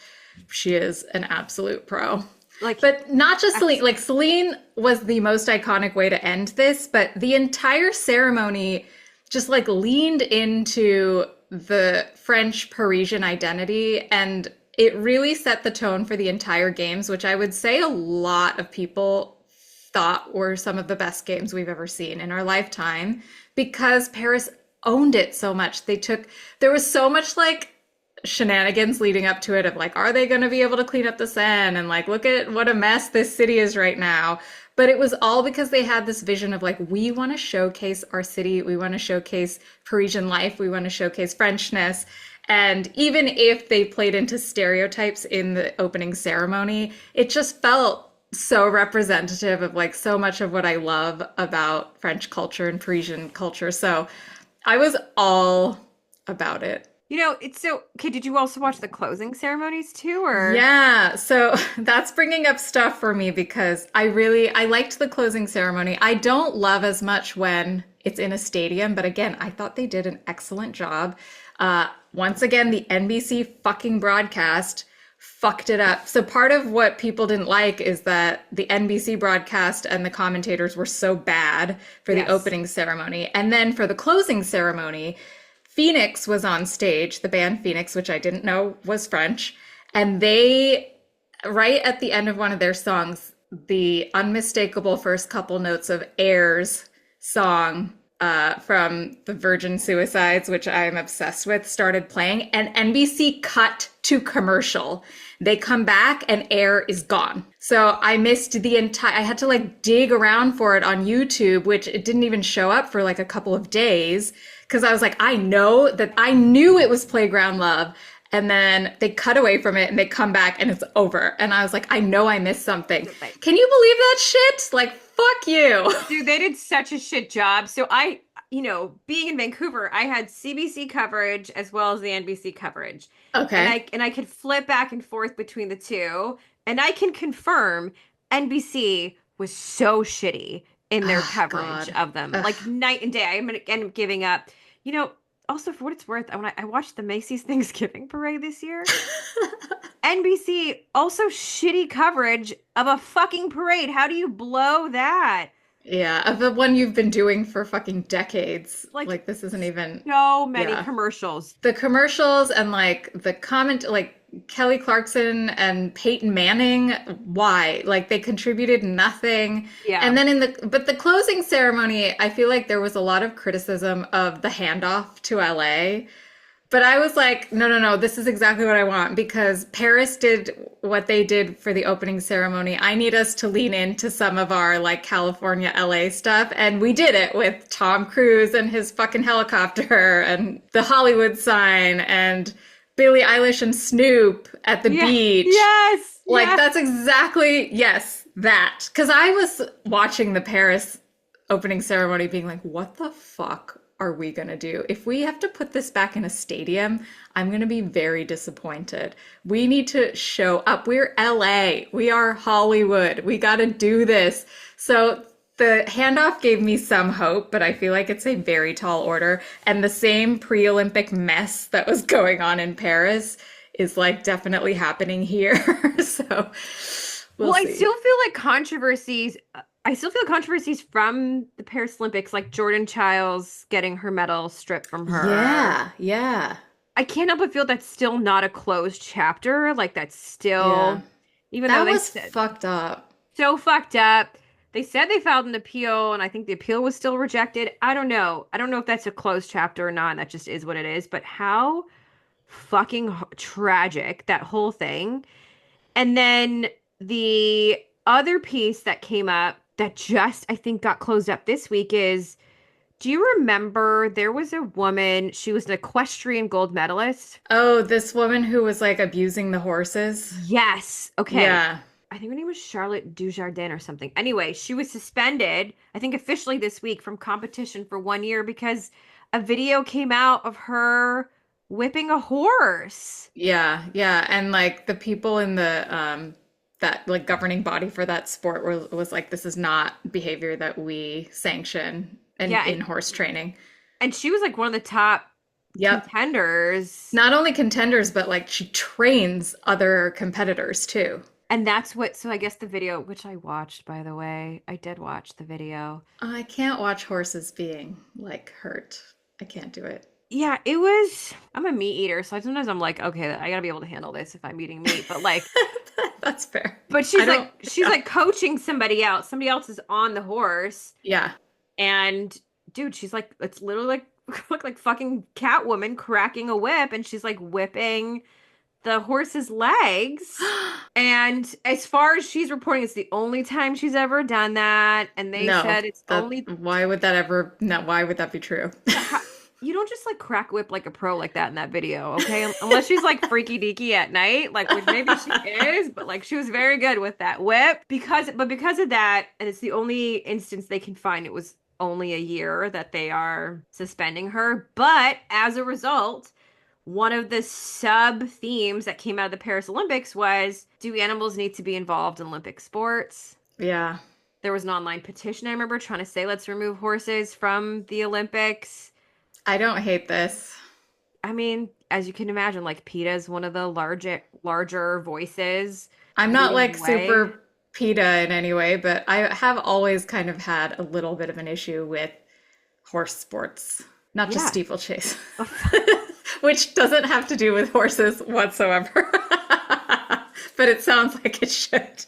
she is an absolute pro. Like, But not just Celine, like Celine was the most iconic way to end this, but the entire ceremony just like leaned into the French Parisian identity and it really set the tone for the entire games, which I would say a lot of people thought were some of the best games we've ever seen in our lifetime because Paris owned it so much. There was so much like shenanigans leading up to it of like, are they going to be able to clean up the Seine? And like, look at what a mess this city is right now. But it was all because they had this vision of like, we want to showcase our city. We want to showcase Parisian life. We want to showcase Frenchness. And even if they played into stereotypes in the opening ceremony, it just felt so representative of like so much of what I love about French culture and Parisian culture. So I was all about it. it's so okay. Did you also watch the closing ceremonies too, or Yeah, so that's bringing up stuff for me because I liked the closing ceremony. I don't love as much when it's in a stadium, but again, I thought they did an excellent job. Once again, the NBC fucking broadcast fucked it up. So part of what people didn't like is that the NBC broadcast and the commentators were so bad for the yes, opening ceremony. And then for the closing ceremony, Phoenix was on stage, the band Phoenix, which I didn't know was French. And they, right at the end of one of their songs, the unmistakable first couple notes of Air's song from the Virgin Suicides, which I'm obsessed with, started playing. And NBC cut to commercial. They come back and Air is gone. So I missed I had to like dig around for it on YouTube, which it didn't even show up for like a couple of days. Because I was like, I knew it was Playground Love. And then they cut away from it and they come back and it's over. And I was like, I know I missed something. Can you believe that shit? Like, fuck you. dude, they did such a shit job. So being in Vancouver, I had CBC coverage as well as the NBC coverage, Okay. and I could flip back and forth between the two, and I can confirm NBC was so shitty in their Oh, coverage God. of them, Ugh. like night and day. I'm gonna end up giving up. Also, for what it's worth, when I watched the Macy's Thanksgiving Parade this year, NBC also shitty coverage of a fucking parade. How do you blow that? Yeah, of the one you've been doing for fucking decades. Like, Like this isn't even, so many yeah. commercials. The commercials and like the comment, like Kelly Clarkson and Peyton Manning, why? Like they contributed nothing. Yeah. And then but the closing ceremony, I feel like there was a lot of criticism of the handoff to LA. But I was like, no, no, no, this is exactly what I want because Paris did what they did for the opening ceremony. I need us to lean into some of our like California, LA stuff. And we did it with Tom Cruise and his fucking helicopter and the Hollywood sign and Billie Eilish and Snoop at the Yeah. beach. Yes. Like, Yes. that's exactly, yes, that. Because I was watching the Paris opening ceremony being like, what the fuck are we going to do? If we have to put this back in a stadium, I'm going to be very disappointed. We need to show up. We're LA. We are Hollywood. We got to do this. So the handoff gave me some hope, but I feel like it's a very tall order. And the same pre-Olympic mess that was going on in Paris is like definitely happening here. So we'll Well, I see. still feel like controversies. I still feel controversies from the Paris Olympics, like Jordan Childs getting her medal stripped from her. Yeah, yeah, I can't help but feel that's still not a closed chapter. Like that's yeah. still, even though That they was said fucked up. so fucked up. They said they filed an appeal, and I think the appeal was still rejected. I don't know. I don't know if that's a closed chapter or not. That just is what it is. But how fucking tragic that whole thing. And then the other piece that came up that just I think got closed up this week is, do you remember there was a woman, she was an equestrian gold medalist? Oh, this woman who was like abusing the horses. Yes. Okay. Yeah. I think her name was Charlotte Dujardin or something. Anyway, she was suspended, I think officially this week, from competition for 1 year because a video came out of her whipping a horse. Yeah, yeah. And like the people in the that like governing body for that sport was like, this is not behavior that we sanction Yeah, in horse training. and she was like one of the top Yep. contenders. Not only contenders, but like she trains other competitors too. And that's what, so I guess the video, which I watched, by the way, I did watch the video. I can't watch horses being like hurt. I can't do it. Yeah, it was, I'm a meat eater, so sometimes I'm like, okay, I gotta be able to handle this if I'm eating meat. But like, That's fair. but I don't, she's yeah. like coaching somebody else. Somebody else is on the horse. Yeah. And dude, she's like, it's literally like, look like fucking Catwoman cracking a whip. And she's like whipping the horse's legs. And as far as she's reporting, it's the only time she's ever done that. And they No, said it's that only why would that ever no, why would that be true? you don't just like crack whip like a pro like that in that video, okay? Unless she's like freaky deaky at night, like which maybe she is, but like she was very good with that whip because of that, and it's the only instance they can find. It was only a year that they are suspending her, but as a result, one of the sub themes that came out of the Paris Olympics was, do animals need to be involved in Olympic sports? Yeah. There was an online petition, I remember, trying to say, let's remove horses from the Olympics. I don't hate this. I mean, as you can imagine, like PETA is one of the larger voices I'm not leading like the way. super PETA in any way, but I have always kind of had a little bit of an issue with horse sports, not just Yeah. steeplechase, which doesn't have to do with horses whatsoever. But it sounds like it should.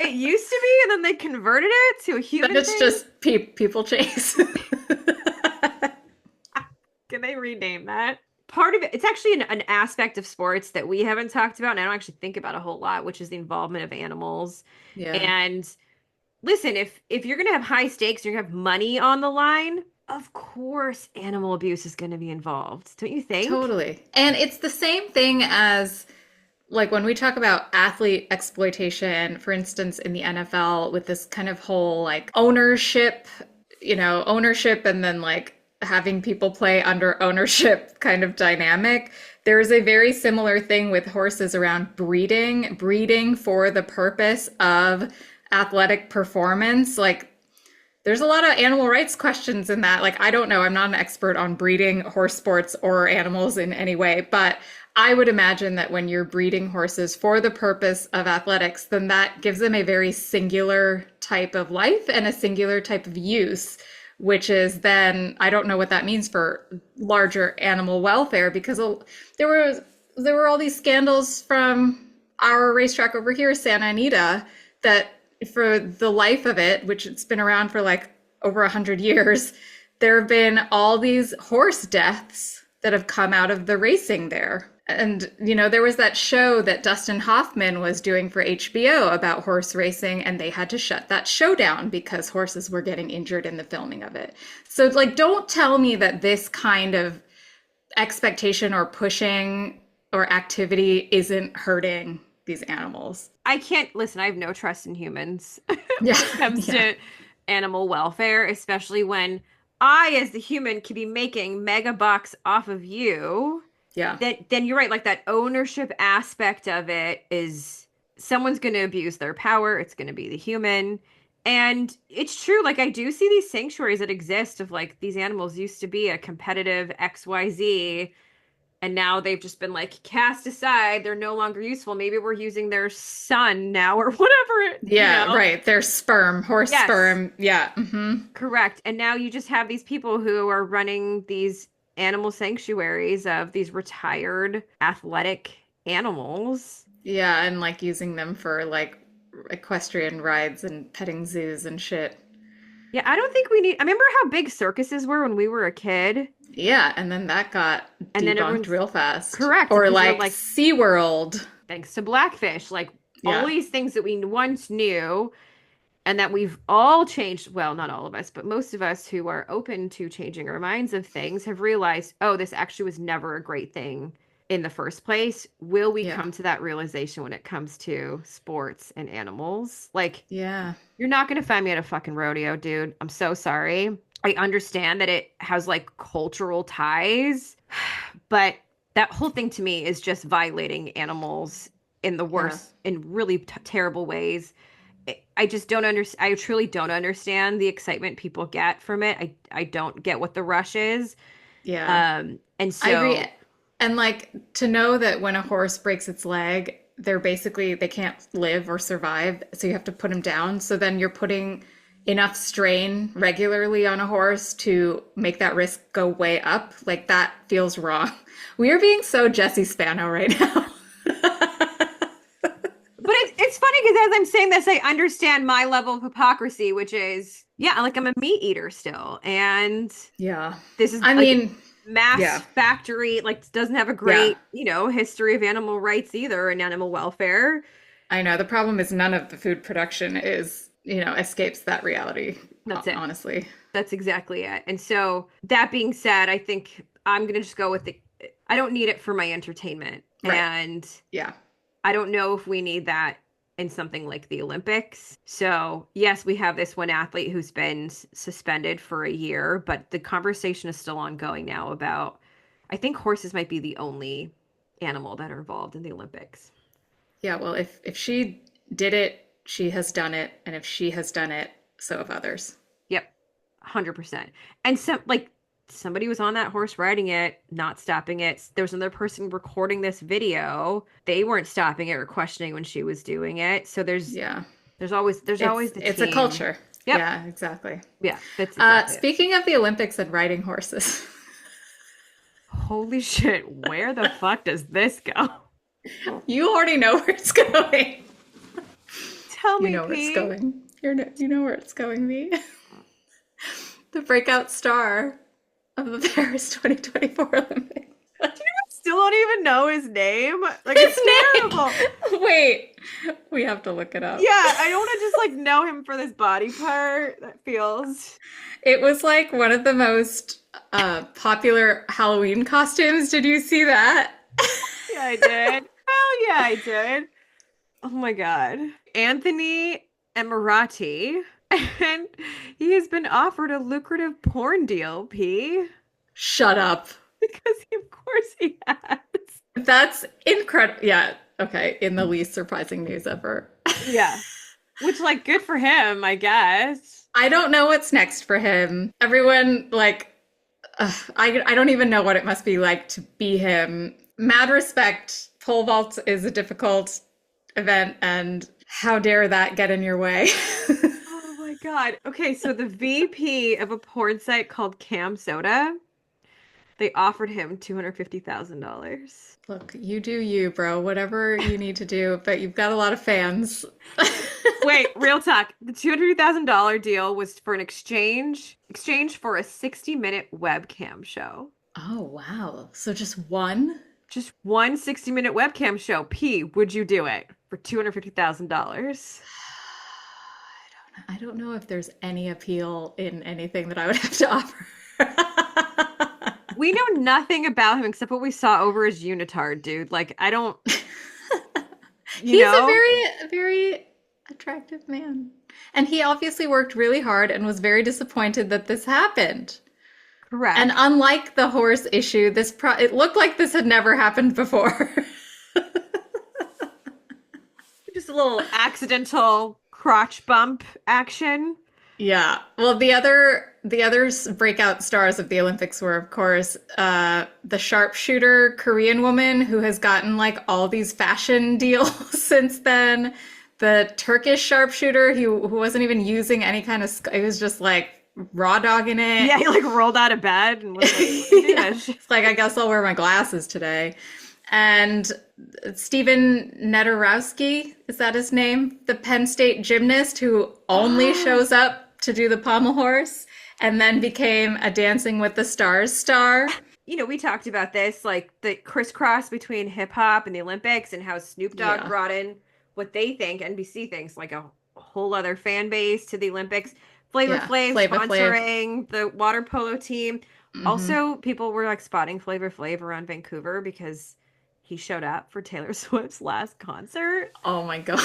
It used to be, and then they converted it to a Then human it's thing. just people chase. Can they rename that? Part of it, it's actually an aspect of sports that we haven't talked about, and I don't actually think about a whole lot, which is the involvement of animals. Yeah, And listen, if you're gonna have high stakes, you're gonna have money on the line, of course animal abuse is gonna be involved, don't you think? totally. And it's the same thing as like when we talk about athlete exploitation, for instance, in the NFL with this kind of whole like ownership, ownership and then like having people play under ownership kind of dynamic. There is a very similar thing with horses around breeding for the purpose of athletic performance. Like there's a lot of animal rights questions in that. Like, I don't know. I'm not an expert on breeding horse sports or animals in any way, but I would imagine that when you're breeding horses for the purpose of athletics, then that gives them a very singular type of life and a singular type of use, which is then, I don't know what that means for larger animal welfare because there were all these scandals from our racetrack over here, Santa Anita, that for the life of it, which it's been around for like over 100 years, there have been all these horse deaths that have come out of the racing there. And, there was that show that Dustin Hoffman was doing for HBO about horse racing, and they had to shut that show down because horses were getting injured in the filming of it. So, like, don't tell me that this kind of expectation or pushing or activity isn't hurting these animals. I can't listen. I have no trust in humans when Yeah, it comes yeah, to animal welfare, especially when I, as the human, could be making mega bucks off of you. yeah, Then you're right. Like that ownership aspect of it is someone's going to abuse their power. It's going to be the human. And it's true. Like I do see these sanctuaries that exist of like these animals used to be a competitive XYZ, and now they've just been like cast aside. They're no longer useful. Maybe we're using their son now or whatever, yeah, right. Their sperm, horse Yes, sperm. Yeah. correct. And now you just have these people who are running these animal sanctuaries of these retired athletic animals. Yeah, and like using them for like equestrian rides and petting zoos and shit. Yeah, I don't think we need. I remember how big circuses were when we were a kid, Yeah, and then that got and then debunked everyone's real fast. correct Or because they're like like, SeaWorld. thanks to Blackfish, like all Yeah, these things that we once knew and that we've all changed. Well, not all of us, but most of us who are open to changing our minds of things have realized, oh, this actually was never a great thing in the first place. Will we yeah, come to that realization when it comes to sports and animals? Like, yeah, you're not going to find me at a fucking rodeo, dude. I'm so sorry. I understand that it has like cultural ties, but that whole thing to me is just violating animals in the yeah, worst, in really terrible ways. I just don't understand. I truly don't understand the excitement people get from it. I don't get what the rush is. yeah. And I agree. so, And like to know that when a horse breaks its leg, they can't live or survive. So you have to put them down. So then you're putting enough strain regularly on a horse to make that risk go way up. Like that feels wrong. We are being so Jesse Spano right now. but it's funny because as I'm saying this, I understand my level of hypocrisy, which is, yeah, like I'm a meat eater still. And Yeah. this is I like mean, mass yeah. factory, like doesn't have a Yeah. great, history of animal rights either and animal welfare. I know. The problem is none of the food production escapes that reality, That's it. honestly. That's exactly it. And so that being said, I think I'm going to just go with I don't need it for my entertainment. Right. And Yeah. I don't know if we need that in something like the Olympics. So, yes, we have this one athlete who's been suspended for a year, but the conversation is still ongoing now about, I think horses might be the only animal that are involved in the Olympics. Yeah, well, if she did it, she has done it, and if she has done it, so have others. Yep, 100%. And somebody was on that horse riding it, not stopping it. There was another person recording this video. They weren't stopping it or questioning when she was doing it. So Yeah. there's always the It's a team. culture. Yep. Yeah, exactly. Yeah, that's exactly it. Speaking of the Olympics and riding horses, Holy shit, where the fuck does this go? you already know where it's going. Tell You me, know where it's P. going. You know where it's going, me. The breakout star of the Paris 2024 Olympics. Still don't even know his name. Like His it's terrible. name. Wait, we have to look it up. Yeah, I don't want to just like know him for this body part. That feels. It was like one of the most popular Halloween costumes. Did you see that? Yeah, I did. Hell yeah, I did. Oh my God. Anthony Emirati. And he has been offered a lucrative porn deal, P. Shut up. Because of course he has. That's incredible. Yeah. Okay. In the least surprising news ever. Yeah. Which, like, good for him, I guess. I don't know what's next for him. Everyone, like, I don't even know what it must be like to be him. Mad respect. Pole vault is a difficult event, and how dare that get in your way? Oh my God. Okay, so the VP of a porn site called Cam Soda, they offered him $250,000. Look, you do you, bro. Whatever you need to do, but you've got a lot of fans. Wait, real talk. The $200,000 deal was for an exchange for a 60-minute webcam show. Oh, wow. So just one? Just one 60-minute webcam show. P, would you do it for $250,000? I don't know if there's any appeal in anything that I would have to offer. We know nothing about him except what we saw over his unitard, dude. Like, I don't, you He's a know? very, very attractive man. And he obviously worked really hard and was very disappointed that this happened. And Correct. unlike the horse issue, it looked like this had never happened before. Just a little accidental crotch bump action. Yeah. Well, the other breakout stars of the Olympics were, of course, the sharpshooter Korean woman who has gotten like all these fashion deals since then. The Turkish sharpshooter who wasn't even using any kind of, it was just like raw dogging it. Yeah, he like rolled out of bed and was like, "What are you Yeah. doing?" It's like, I guess I'll wear my glasses today. And Steven Nedorowski, is that his name? The Penn State gymnast who only shows up to do the pommel horse and then became a Dancing with the Stars star. We talked about this, like the crisscross between hip hop and the Olympics and how Snoop Dogg Yeah. brought in what they think, NBC thinks, like a whole other fan base to the Olympics. Flavor Yeah. Flav Flava Flav. sponsoring the water polo team. Hmm. Also, people were like spotting Flavor Flav around Vancouver because he showed up for Taylor Swift's last concert. Oh my God.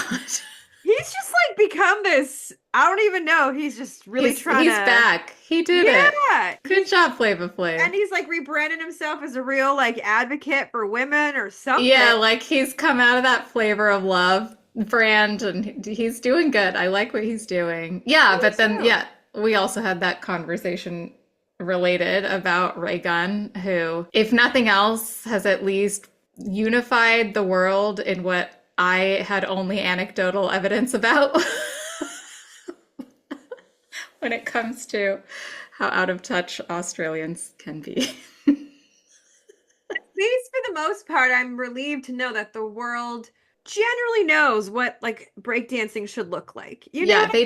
He's just like become this, I don't even know. He's just really trying He's to, back. He did it. yeah. Good job, Flava Flav. And he's like rebranded himself as a real like advocate for women or something. Yeah, like he's come out of that Flavor of Love brand and he's doing good. I like what he's doing. Yeah, Me but then, too. yeah, we also had that conversation related about Ray Gunn, who, if nothing else, has at least unified the world in what I had only anecdotal evidence about when it comes to how out of touch Australians can be. At least for the most part, I'm relieved to know that the world generally knows what like breakdancing should look like. You know Yeah, what I mean?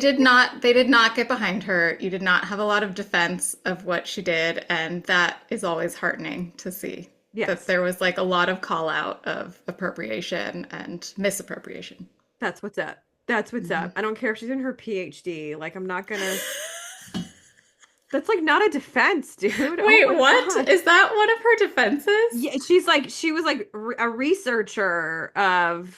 they did not get behind her. You did not have a lot of defense of what she did, and that is always heartening to see. That Yes, there was like a lot of call out of appropriation and misappropriation. that's what's up. That's what's Mhm. up. I don't care if she's in her PhD. Like, I'm not gonna. That's like not a defense, dude. Oh Wait, my what? God. Is that one of her defenses? Yeah, she was like a researcher of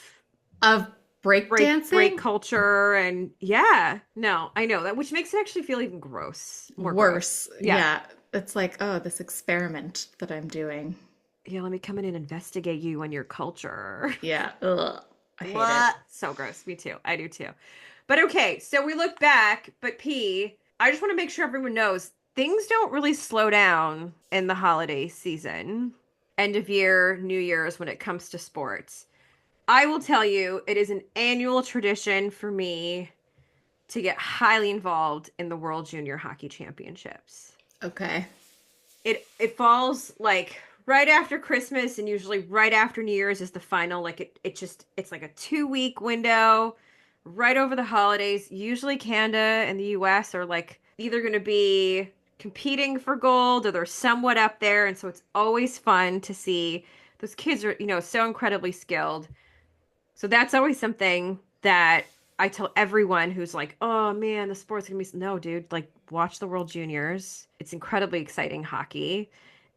Of break breakdancing? culture and yeah, no, I know that, which makes it actually feel even more gross. Worse. Yeah. Yeah. It's like, oh, this experiment that I'm doing. Yeah, let me come in and investigate you and your culture. Yeah. Ugh. I hate it. What? So gross. Me too. I do too. But okay, so we look back, but P, I just want to make sure everyone knows things don't really slow down in the holiday season, end of year, New Year's when it comes to sports. I will tell you, it is an annual tradition for me to get highly involved in the World Junior Hockey Championships. Okay. It falls like right after Christmas and usually right after New Year's is the final. Like it's like a 2 week window right over the holidays. Usually Canada and the US are like either going to be competing for gold or they're somewhat up there, and so it's always fun to see those kids are, so incredibly skilled. So that's always something that I tell everyone who's like, "Oh man, the sport's gonna be no, dude. Like, watch the World Juniors. It's incredibly exciting hockey."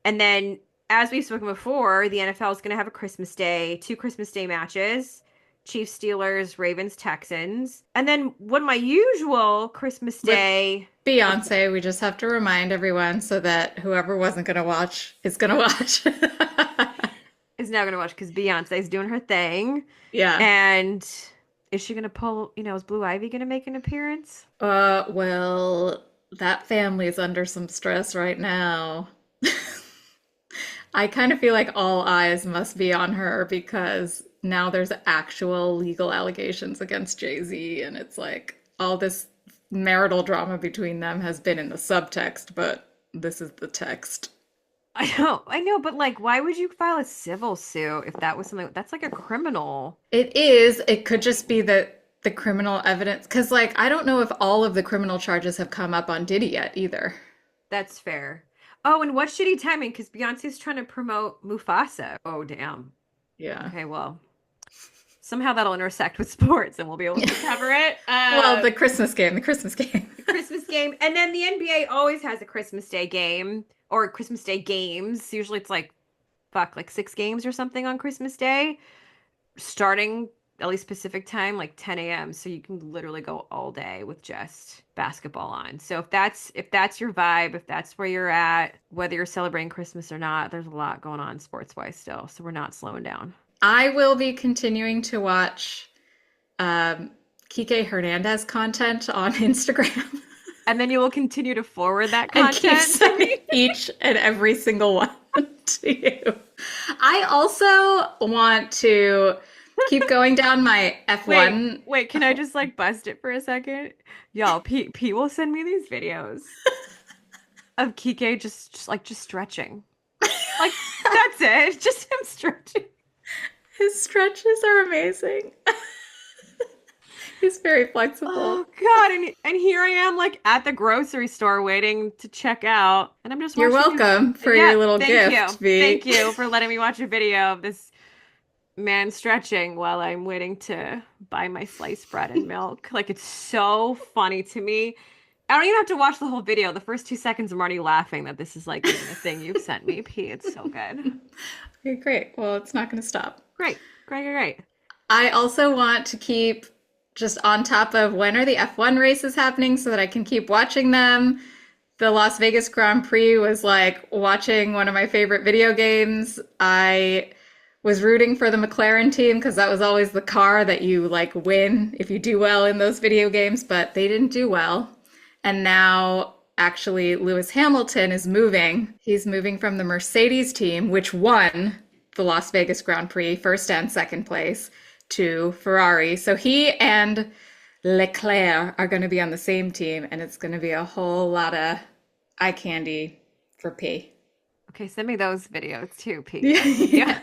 And then, as we've spoken before, the NFL is gonna have a Christmas Day, two Christmas Day matches: Chiefs, Steelers, Ravens, Texans. And then, what my usual Christmas With Day Beyonce, we just have to remind everyone so that whoever wasn't going to watch is going to watch. is now gonna watch because Beyonce's doing her thing, Yeah. and is she gonna pull? Is Blue Ivy gonna make an appearance? Well, that family is under some stress right now. I kind of feel like all eyes must be on her because now there's actual legal allegations against Jay-Z, and it's like all this marital drama between them has been in the subtext, but this is the text. I know, but like, why would you file a civil suit if that was something that's like a criminal? It is. It could just be that the criminal evidence, because like I don't know if all of the criminal charges have come up on Diddy yet either. That's fair. Oh, and what shitty timing because Beyonce's trying to promote Mufasa. Oh, damn. Yeah. Okay, well, somehow that'll intersect with sports and we'll be able to cover it. Well, the Christmas game, the Christmas game. The Christmas game. And then the NBA always has a Christmas Day game or Christmas Day games. Usually it's like, fuck, like 6 games or something on Christmas Day, starting at least Pacific time, like 10 a.m. So you can literally go all day with just basketball on. So if that's your vibe, if that's where you're at, whether you're celebrating Christmas or not, there's a lot going on sports wise still. So we're not slowing down. I will be continuing to watch um, Kike Hernandez content on Instagram And then you will continue to forward that and keep content to sending me. each and every single one to you. I also want to keep going down my Wait, F1. wait, can I just like bust it for a second? Y'all, P will send me these videos of Kike just stretching. Like that's it. Just him stretching. His stretches are amazing. He's very flexible. Oh God, and here I am like at the grocery store waiting to check out, and I'm just You're watching welcome for Yeah, your little thank gift, you. V. Thank you for letting me watch a video of this man stretching while I'm waiting to buy my sliced bread and milk. Like it's so funny to me. I don't even have to watch the whole video. The first 2 seconds, I'm already laughing that this is like even a thing you've sent me, P. It's so good. Okay, great. Well, it's not going to stop. Great, great, great, great. I also want to keep just on top of when are the F1 races happening so that I can keep watching them. The Las Vegas Grand Prix was like watching one of my favorite video games. I was rooting for the McLaren team because that was always the car that you like win if you do well in those video games, but they didn't do well. And now actually Lewis Hamilton is moving. He's moving from the Mercedes team, which won the Las Vegas Grand Prix, first and second place, to Ferrari. So he and Leclerc are going to be on the same team, and it's going to be a whole lot of eye candy for P. Okay, send me those videos too, P. Yeah.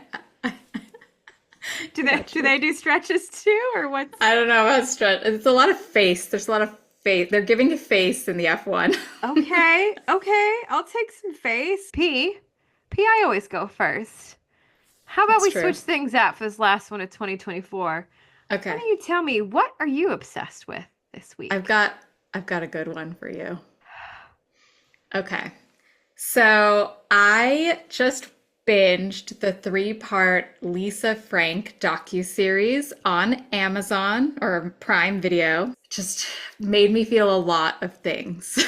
Do they do stretches too, or what's? I don't know about stretch. It's a lot of face. There's a lot of face. They're giving you face in the F1. Okay, okay, I'll take some face. P, I always go first. How about That's we true. switch things up for this last one of 2024? Why Okay. don't you tell me what are you obsessed with this week? I've got a good one for you. Okay. So I just binged the 3-part Lisa Frank docuseries on Amazon or Prime Video. Just made me feel a lot of things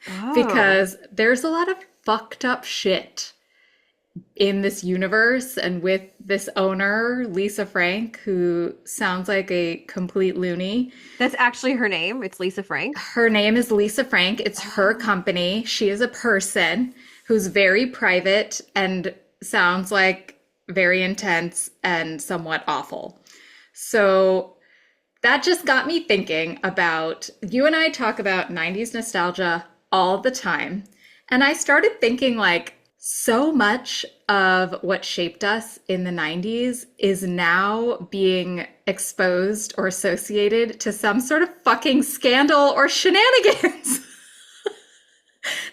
Oh, because there's a lot of fucked up shit in this universe and with this owner, Lisa Frank, who sounds like a complete loony. that's actually her name. It's Lisa Frank. Her name is Lisa Frank. It's her company. She is a person who's very private and sounds like very intense and somewhat awful. So that just got me thinking about you and I talk about 90s nostalgia all the time. And I started thinking like so much of what shaped us in the 90s is now being exposed or associated to some sort of fucking scandal or shenanigans.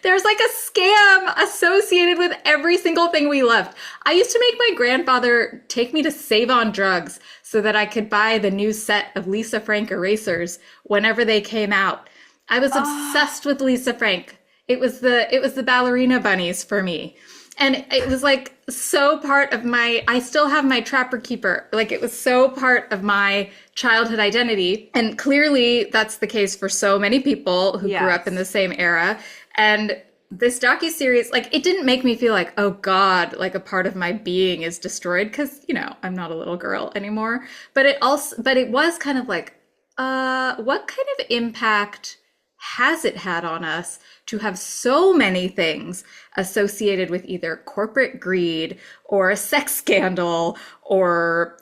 There's like a scam associated with every single thing we loved. I used to make my grandfather take me to Save on Drugs so that I could buy the new set of Lisa Frank erasers whenever they came out. I was obsessed with Lisa Frank. It was the ballerina bunnies for me. And it was like so part of I still have my Trapper Keeper. Like it was so part of my childhood identity. And clearly that's the case for so many people who grew up in the Yes. same era. And this docuseries, like it didn't make me feel like, oh God, like a part of my being is destroyed because, I'm not a little girl anymore. But it was kind of like, what kind of impact has it had on us to have so many things associated with either corporate greed or a sex scandal or,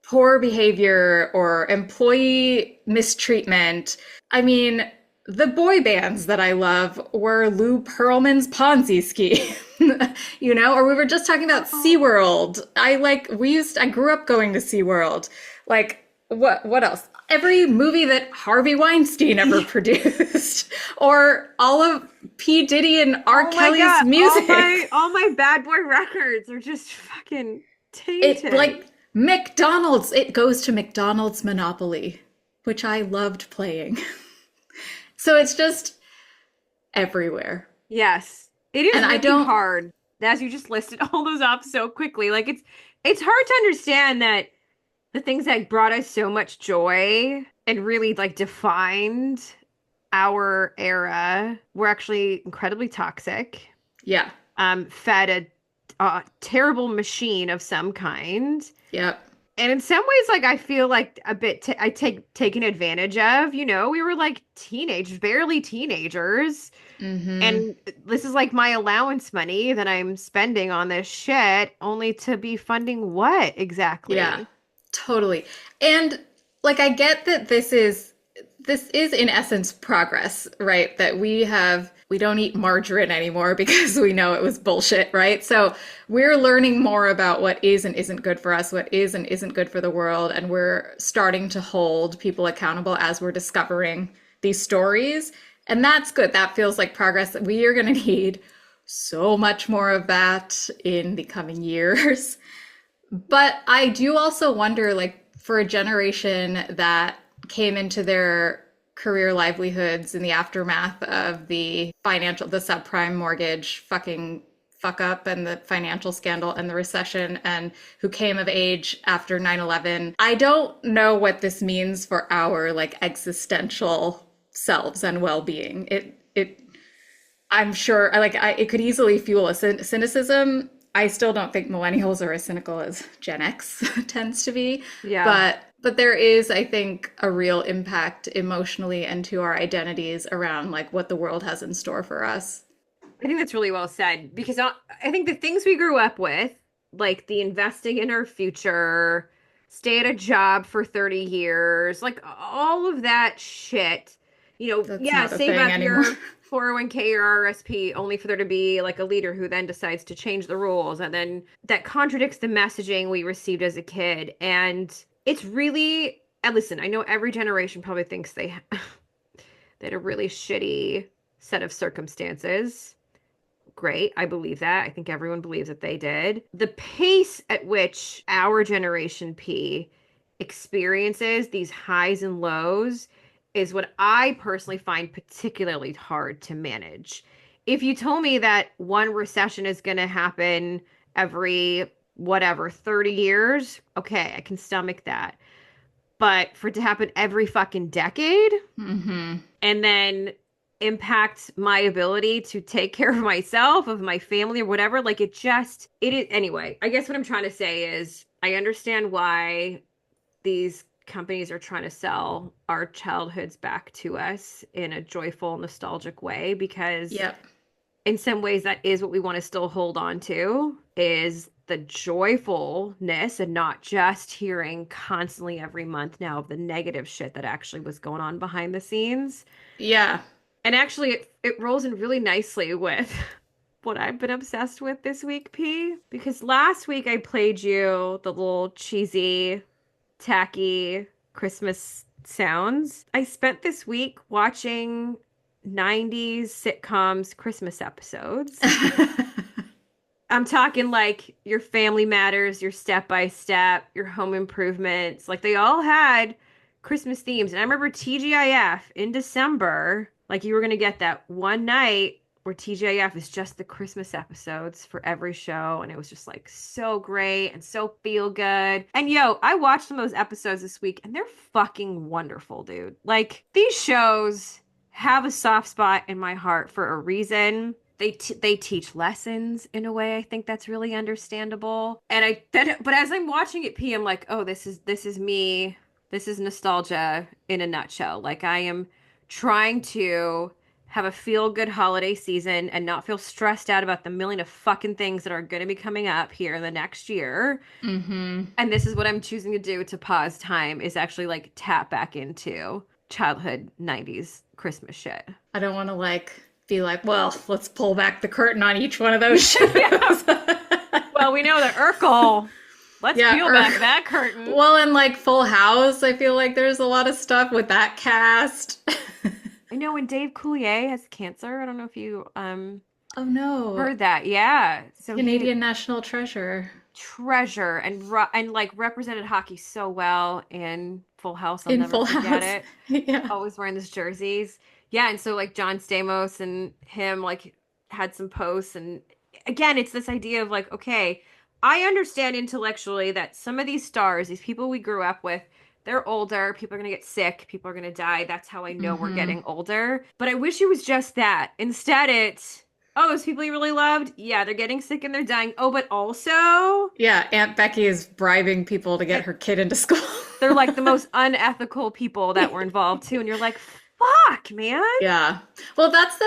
poor behavior or employee mistreatment? I mean, the boy bands that I love were Lou Pearlman's Ponzi scheme, or we were just talking about SeaWorld. I grew up going to SeaWorld. Like, what else? Every movie that Harvey Weinstein ever produced, or all of P. Diddy and R. Oh my Kelly's God. music. All my bad boy records are just fucking It tainted. like McDonald's, it goes to McDonald's Monopoly, which I loved playing. So it's just everywhere. Yes. It And is I really don't, hard as you just listed all those off so quickly. Like it's hard to understand that the things that brought us so much joy and really like defined our era were actually incredibly toxic. yeah, Fed a terrible machine of some kind. yep. And in some ways, like I feel like a bit I take taken advantage of. We were like teenagers, barely teenagers, Mm-hmm. and this is like my allowance money that I'm spending on this shit, only to be funding what Yeah, exactly? totally. And like I get that this is in essence progress, right? That we don't eat margarine anymore because we know it was bullshit, right? So we're learning more about what is and isn't good for us, what is and isn't good for the world, and we're starting to hold people accountable as we're discovering these stories. And that's good. That feels like progress. We are going to need so much more of that in the coming years. But I do also wonder, like, for a generation that came into their career livelihoods in the aftermath of the subprime mortgage fuck up and the financial scandal and the recession, and who came of age after 9/11. I don't know what this means for our like existential selves and well-being. I'm sure it could easily fuel a cynicism. I still don't think millennials are as cynical as Gen X tends to be, Yeah. but there is, I think, a real impact emotionally and to our identities around like what the world has in store for us. I think that's really well said because I think the things we grew up with, like the investing in our future, stay at a job for 30 years, like all of that shit, That's yeah, not a save thing up anymore. your 401k or RSP only for there to be like a leader who then decides to change the rules. And then that contradicts the messaging we received as a kid. And it's really, and listen, I know every generation probably thinks they had a really shitty set of circumstances. Great. I believe that. I think everyone believes that they did. The pace at which our generation P experiences these highs and lows is what I personally find particularly hard to manage. If you told me that one recession is going to happen every whatever 30 years, okay, I can stomach that. But for it to happen every fucking decade, Hmm. and then impact my ability to take care of myself, of my family, or whatever. Like it is. Anyway, I guess what I'm trying to say is I understand why these companies are trying to sell our childhoods back to us in a joyful, nostalgic way because Yep. in some ways that is what we want to still hold on to is the joyfulness and not just hearing constantly every month now of the negative shit that actually was going on behind the scenes. Yeah. And actually, it rolls in really nicely with what I've been obsessed with this week, P. Because last week I played you the little cheesy, tacky Christmas sounds. I spent this week watching 90s sitcoms Christmas episodes. I'm talking like your Family Matters, your Step by Step, your Home Improvements. Like they all had Christmas themes. And I remember TGIF in December, like you were going to get that one night where TGIF is just the Christmas episodes for every show. And it was just like so great and so feel good. And yo, I watched some of those episodes this week and they're fucking wonderful, dude. Like these shows have a soft spot in my heart for a reason. They teach lessons in a way I think that's really understandable. And but as I'm watching it, P, I'm like, oh, this is me. This is nostalgia in a nutshell. Like I am trying to have a feel good holiday season and not feel stressed out about the million of fucking things that are going to be coming up here in the next year. Hmm. And this is what I'm choosing to do to pause time is actually like tap back into childhood 90s Christmas shit. I don't want to like be like, well, let's pull back the curtain on each one of those Yeah. shows. Well, we know the Urkel. Let's Yeah, peel back that curtain. well, and like Full House, I feel like there's a lot of stuff with that cast. I know when Dave Coulier has cancer. I don't know if you Oh no, heard that. Yeah. So he Canadian national treasure treasure and like represented hockey so well in Full House. I'll in never Full forget House. it. Yeah. Always wearing these jerseys. Yeah, and so like John Stamos and him like had some posts and again, it's this idea of like, okay, I understand intellectually that some of these stars, these people we grew up with, they're older, people are going to get sick, people are going to die. That's how I know we're Hmm. getting older. But I wish it was just that. Instead it's oh, those people you really loved, yeah, they're getting sick and they're dying. Oh, but also Yeah, Aunt Becky is bribing people to get it, her kid into school. they're like the most unethical people that were involved too. And you're like, fuck, man. Yeah. Well, that's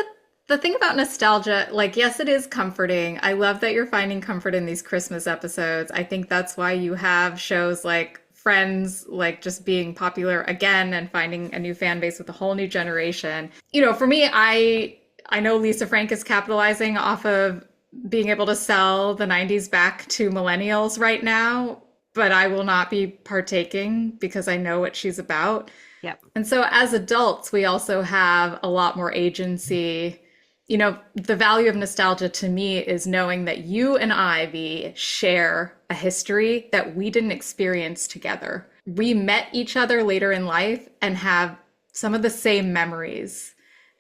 the thing about nostalgia. Like, yes, it is comforting. I love that you're finding comfort in these Christmas episodes. I think that's why you have shows like Friends, like just being popular again and finding a new fan base with a whole new generation. For me, I know Lisa Frank is capitalizing off of being able to sell the 90s back to millennials right now, but I will not be partaking because I know what she's about. Yep. And so as adults, we also have a lot more agency. The value of nostalgia to me is knowing that you and Ivy share a history that we didn't experience together. We met each other later in life and have some of the same memories.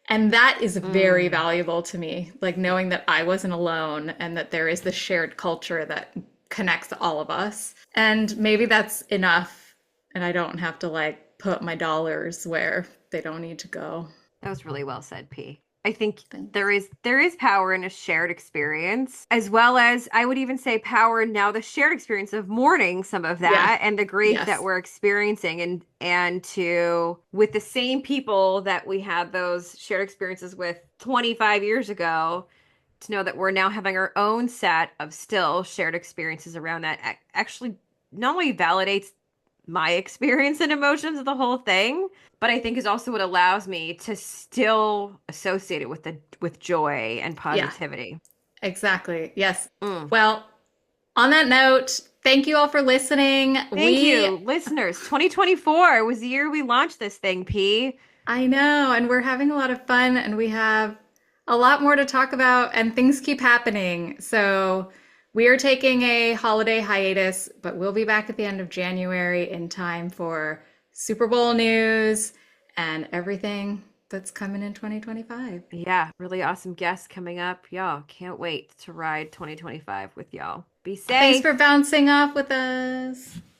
And that is very Mm. valuable to me, like knowing that I wasn't alone and that there is this shared culture that connects all of us. And maybe that's enough. And I don't have to like put my dollars where they don't need to go. That was really well said, P. I think there Thanks. is there is power in a shared experience, as well as I would even say power in now the shared experience of mourning some of Yeah. that and the grief that Yes. we're experiencing and to with the same people that we had those shared experiences with 25 years ago, to know that we're now having our own set of still shared experiences around that actually not only validates my experience and emotions of the whole thing, but I think is also what allows me to still associate it with joy and Yeah. positivity. Exactly. Yes. Mm. Well, on that note, thank you all for listening. Thank you, listeners. 2024 was the year we launched this thing, P. I know, and we're having a lot of fun, and we have a lot more to talk about, and things keep happening. So we are taking a holiday hiatus, but we'll be back at the end of January in time for Super Bowl news and everything that's coming in 2025. Yeah, really awesome guests coming up. Y'all can't wait to ride 2025 with y'all. Be Thanks for safe. bouncing off with us.